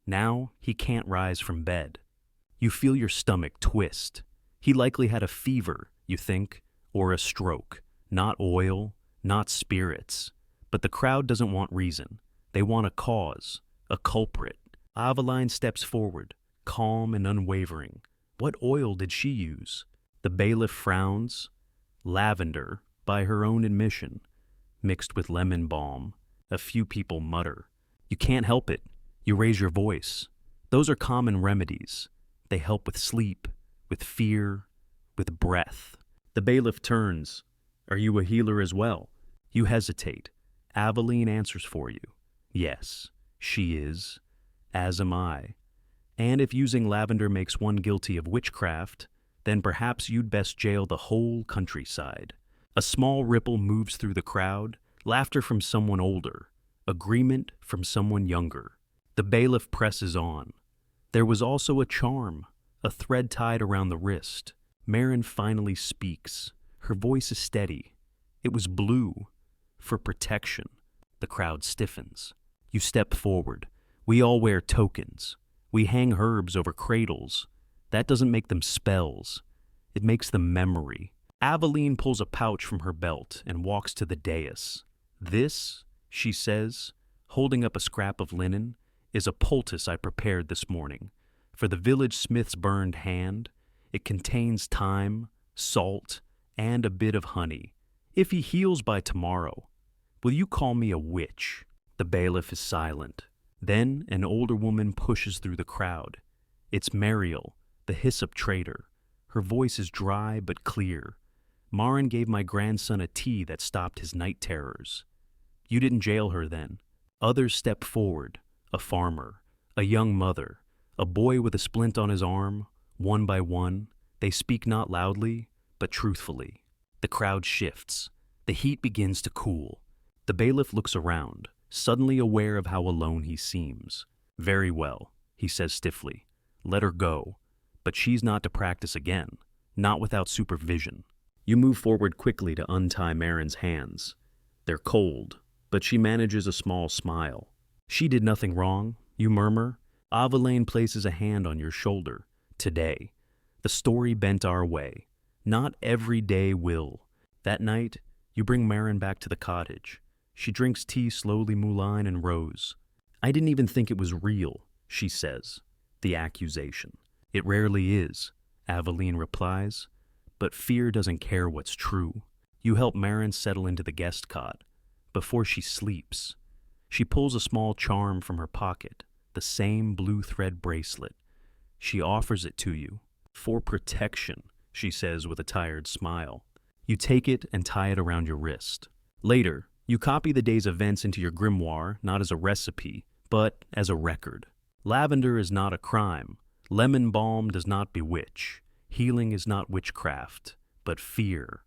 Now he can't rise from bed. You feel your stomach twist. He likely had a fever, you think, or a stroke. Not oil, not spirits. But the crowd doesn't want reason. They want a cause, a culprit. Aveline steps forward, calm and unwavering. What oil did she use? The bailiff frowns. Lavender, by her own admission, mixed with lemon balm. A few people mutter. You can't help it. You raise your voice. Those are common remedies. They help with sleep, with fear, with breath. The bailiff turns. Are you a healer as well? You hesitate. Aveline answers for you. Yes, she is. As am I. And if using lavender makes one guilty of witchcraft, then perhaps you'd best jail the whole countryside. A small ripple moves through the crowd, laughter from someone older, agreement from someone younger. The bailiff presses on. There was also a charm, a thread tied around the wrist. Marin finally speaks. Her voice is steady. It was blue, for protection. The crowd stiffens. You step forward. We all wear tokens. We hang herbs over cradles. That doesn't make them spells. It makes them memory. Aveline pulls a pouch from her belt and walks to the dais. This, she says, holding up a scrap of linen, is a poultice I prepared this morning. For the village smith's burned hand, it contains thyme, salt, and a bit of honey. If he heals by tomorrow, will you call me a witch? The bailiff is silent. Then an older woman pushes through the crowd. It's Mariel, the hyssop trader. Her voice is dry but clear. Marin gave my grandson a tea that stopped his night terrors. You didn't jail her then. Others step forward. A farmer, a young mother, a boy with a splint on his arm. One by one, they speak not loudly, but truthfully. The crowd shifts. The heat begins to cool. The bailiff looks around, suddenly aware of how alone he seems. Very well, he says stiffly. Let her go. But she's not to practice again, not without supervision. You move forward quickly to untie Marin's hands. They're cold, but she manages a small smile. She did nothing wrong, you murmur. Aveline places a hand on your shoulder. Today, the story bent our way. Not every day will. That night, you bring Marin back to the cottage. She drinks tea slowly, Moulin and Rose. I didn't even think it was real, she says. The accusation. It rarely is, Aveline replies. But fear doesn't care what's true. You help Marin settle into the guest cot. Before she sleeps, she pulls a small charm from her pocket, the same blue thread bracelet. She offers it to you. For protection, she says with a tired smile. You take it and tie it around your wrist. Later, you copy the day's events into your grimoire, not as a recipe, but as a record. Lavender is not a crime. Lemon balm does not bewitch. Healing is not witchcraft, but fear.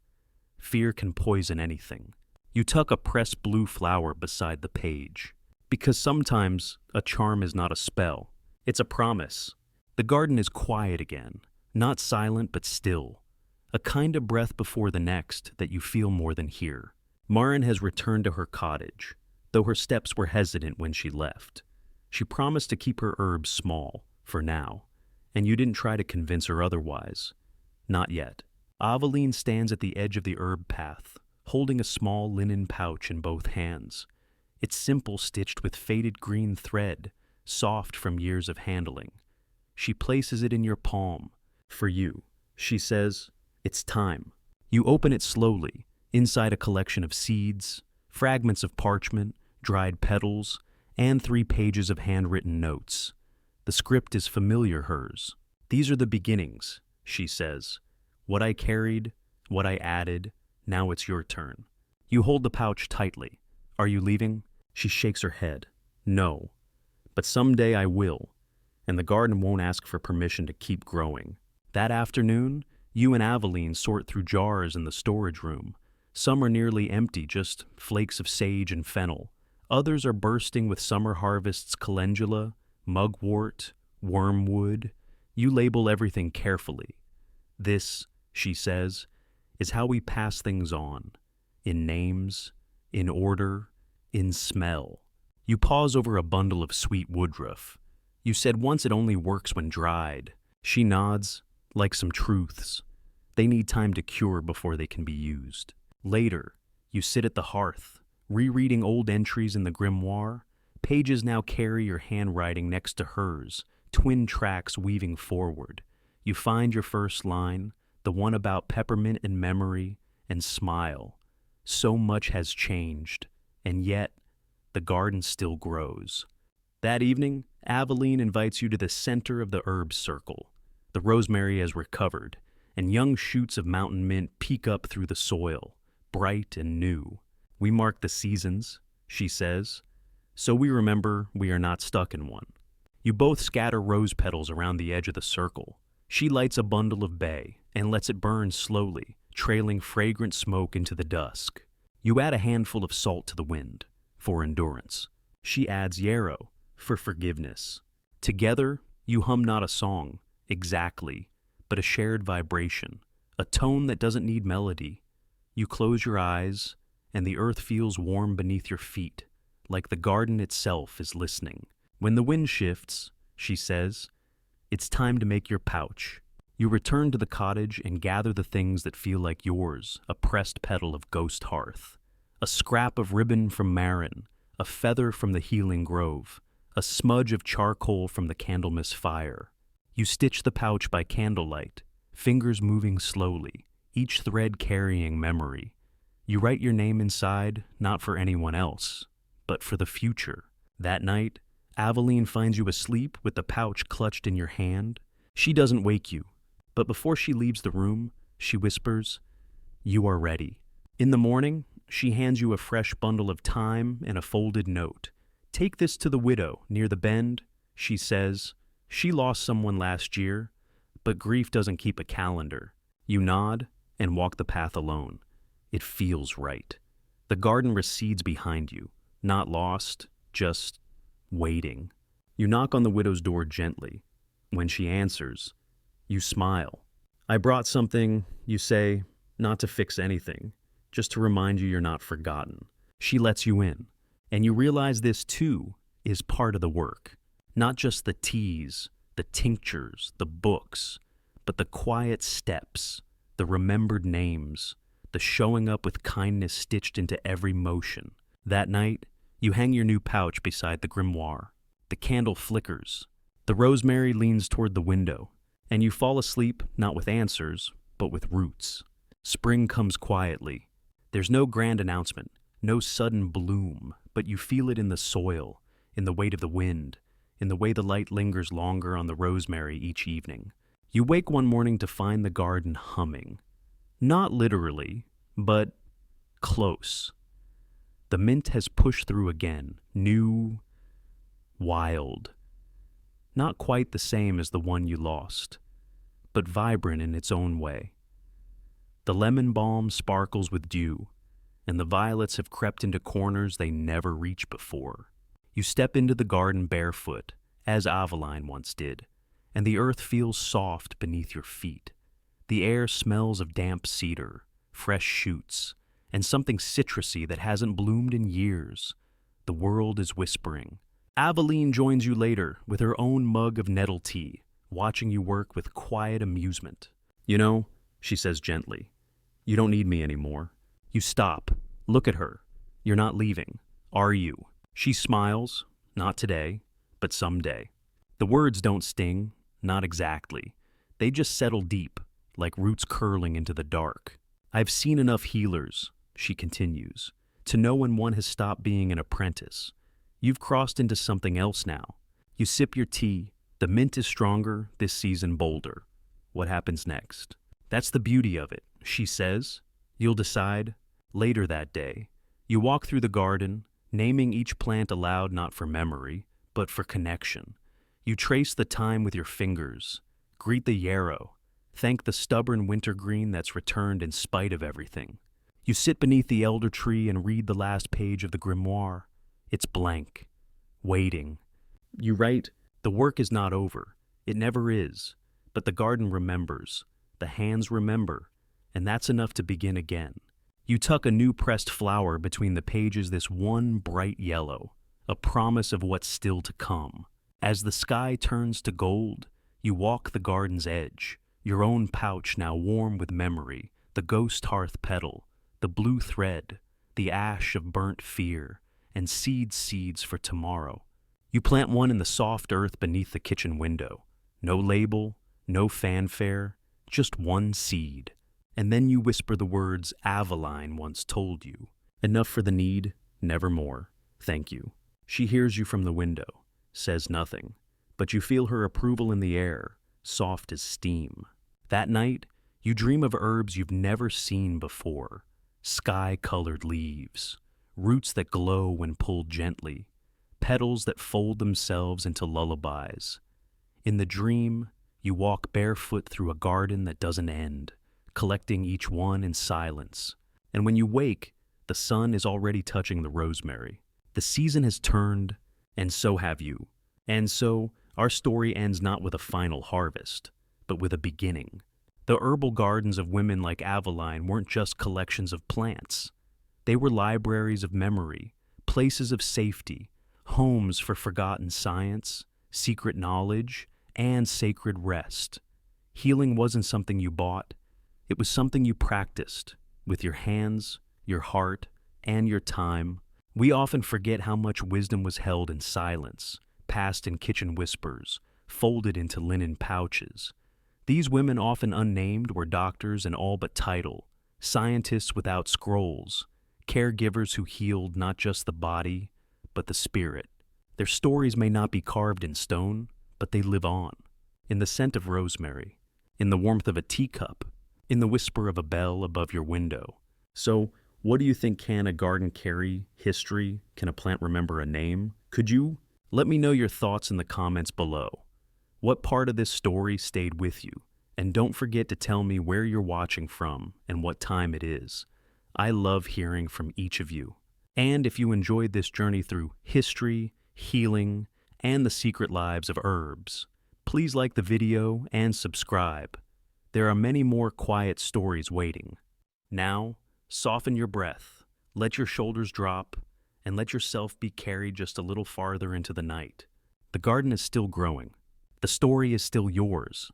Fear can poison anything. You tuck a pressed blue flower beside the page. Because sometimes a charm is not a spell. It's a promise. The garden is quiet again. Not silent, but still. A kind of breath before the next that you feel more than hear. Marin has returned to her cottage, though her steps were hesitant when she left. She promised to keep her herbs small, for now, and you didn't try to convince her otherwise. Not yet. Aveline stands at the edge of the herb path, holding a small linen pouch in both hands. It's simple, stitched with faded green thread, soft from years of handling. She places it in your palm. For you, she says, it's time. You open it slowly, inside a collection of seeds, fragments of parchment, dried petals, and 3 pages of handwritten notes. The script is familiar hers. These are the beginnings, she says. What I carried, what I added, now it's your turn. You hold the pouch tightly. Are you leaving? She shakes her head. No. But someday I will, and the garden won't ask for permission to keep growing. That afternoon, you and Aveline sort through jars in the storage room. Some are nearly empty, just flakes of sage and fennel. Others are bursting with summer harvest's calendula, mugwort, wormwood. You label everything carefully. This, she says, is how we pass things on. In names, in order, in smell. You pause over a bundle of sweet woodruff. You said once it only works when dried. She nods, like some truths. They need time to cure before they can be used. Later, you sit at the hearth, rereading old entries in the grimoire. Pages now carry your handwriting next to hers, twin tracks weaving forward. You find your first line, the one about peppermint and memory, and smile. So much has changed, and yet the garden still grows. That evening, Aveline invites you to the center of the herb circle. The rosemary has recovered, and young shoots of mountain mint peek up through the soil, bright and new. We mark the seasons, she says, so we remember we are not stuck in one. You both scatter rose petals around the edge of the circle. She lights a bundle of bay and lets it burn slowly, trailing fragrant smoke into the dusk. You add a handful of salt to the wind, for endurance. She adds yarrow, for forgiveness. Together, you hum not a song, exactly, but a shared vibration, a tone that doesn't need melody. You close your eyes, and the earth feels warm beneath your feet, like the garden itself is listening. When the wind shifts, she says, it's time to make your pouch. You return to the cottage and gather the things that feel like yours, a pressed petal of ghost hearth, a scrap of ribbon from Marin, a feather from the healing grove, a smudge of charcoal from the Candlemas fire. You stitch the pouch by candlelight, fingers moving slowly, each thread carrying memory. You write your name inside, not for anyone else, but for the future. That night, Aveline finds you asleep with the pouch clutched in your hand. She doesn't wake you, but before she leaves the room, she whispers, "You are ready." In the morning, she hands you a fresh bundle of thyme and a folded note. "Take this to the widow near the bend," she says. "She lost someone last year, but grief doesn't keep a calendar." You nod and walk the path alone. It feels right. The garden recedes behind you, not lost, just waiting. You knock on the widow's door gently. When she answers, you smile. "I brought something," you say, "not to fix anything, just to remind you you're not forgotten." She lets you in, and you realize this too is part of the work. Not just the teas, the tinctures, the books, but the quiet steps, the remembered names, the showing up with kindness stitched into every motion. That night, you hang your new pouch beside the grimoire. The candle flickers. The rosemary leans toward the window, and you fall asleep not with answers, but with roots. Spring comes quietly. There's no grand announcement, no sudden bloom, but you feel it in the soil, in the weight of the wind, in the way the light lingers longer on the rosemary each evening. You wake one morning to find the garden humming. Not literally, but close. The mint has pushed through again, new, wild. Not quite the same as the one you lost, but vibrant in its own way. The lemon balm sparkles with dew, and the violets have crept into corners they never reached before. You step into the garden barefoot, as Aveline once did, and the earth feels soft beneath your feet. The air smells of damp cedar, fresh shoots, and something citrusy that hasn't bloomed in years. The world is whispering. Aveline joins you later with her own mug of nettle tea, watching you work with quiet amusement. "You know," she says gently, "you don't need me anymore." You stop, look at her. You're not leaving, are you? She smiles, not today, but someday. The words don't sting, not exactly. They just settle deep, like roots curling into the dark. I've seen enough healers, she continues, to know when one has stopped being an apprentice. You've crossed into something else now. You sip your tea, the mint is stronger, this season bolder. What happens next? That's the beauty of it, she says. You'll decide later that day. You walk through the garden, naming each plant aloud not for memory, but for connection. You trace the time with your fingers, greet the yarrow, thank the stubborn wintergreen that's returned in spite of everything. You sit beneath the elder tree and read the last page of the grimoire. It's blank, waiting. You write, the work is not over. It never is. But the garden remembers, the hands remember, and that's enough to begin again. You tuck a new pressed flower between the pages, this one bright yellow, a promise of what's still to come. As the sky turns to gold, you walk the garden's edge, your own pouch now warm with memory, the ghost hearth petal, the blue thread, the ash of burnt fear, and seeds for tomorrow. You plant one in the soft earth beneath the kitchen window. No label, no fanfare, just one seed. And then you whisper the words Aveline once told you. Enough for the need, never more. Thank you. She hears you from the window, says nothing, but you feel her approval in the air, soft as steam. That night, you dream of herbs you've never seen before. Sky-colored leaves, roots that glow when pulled gently, petals that fold themselves into lullabies. In the dream, you walk barefoot through a garden that doesn't end, collecting each one in silence. And when you wake, the sun is already touching the rosemary. The season has turned, and so have you. And so, our story ends not with a final harvest, but with a beginning. The herbal gardens of women like Aveline weren't just collections of plants. They were libraries of memory, places of safety, homes for forgotten science, secret knowledge, and sacred rest. Healing wasn't something you bought. It was something you practiced with your hands, your heart, and your time. We often forget how much wisdom was held in silence, passed in kitchen whispers, folded into linen pouches. These women, often unnamed, were doctors in all but title, scientists without scrolls, caregivers who healed not just the body, but the spirit. Their stories may not be carved in stone, but they live on, in the scent of rosemary, in the warmth of a teacup, in the whisper of a bell above your window. So, what do you think? Can a garden carry history? Can a plant remember a name? Could you? Let me know your thoughts in the comments below. What part of this story stayed with you? And don't forget to tell me where you're watching from and what time it is. I love hearing from each of you. And if you enjoyed this journey through history, healing, and the secret lives of herbs, please like the video and subscribe. There are many more quiet stories waiting. Now, soften your breath, let your shoulders drop, and let yourself be carried just a little farther into the night. The garden is still growing. The story is still yours,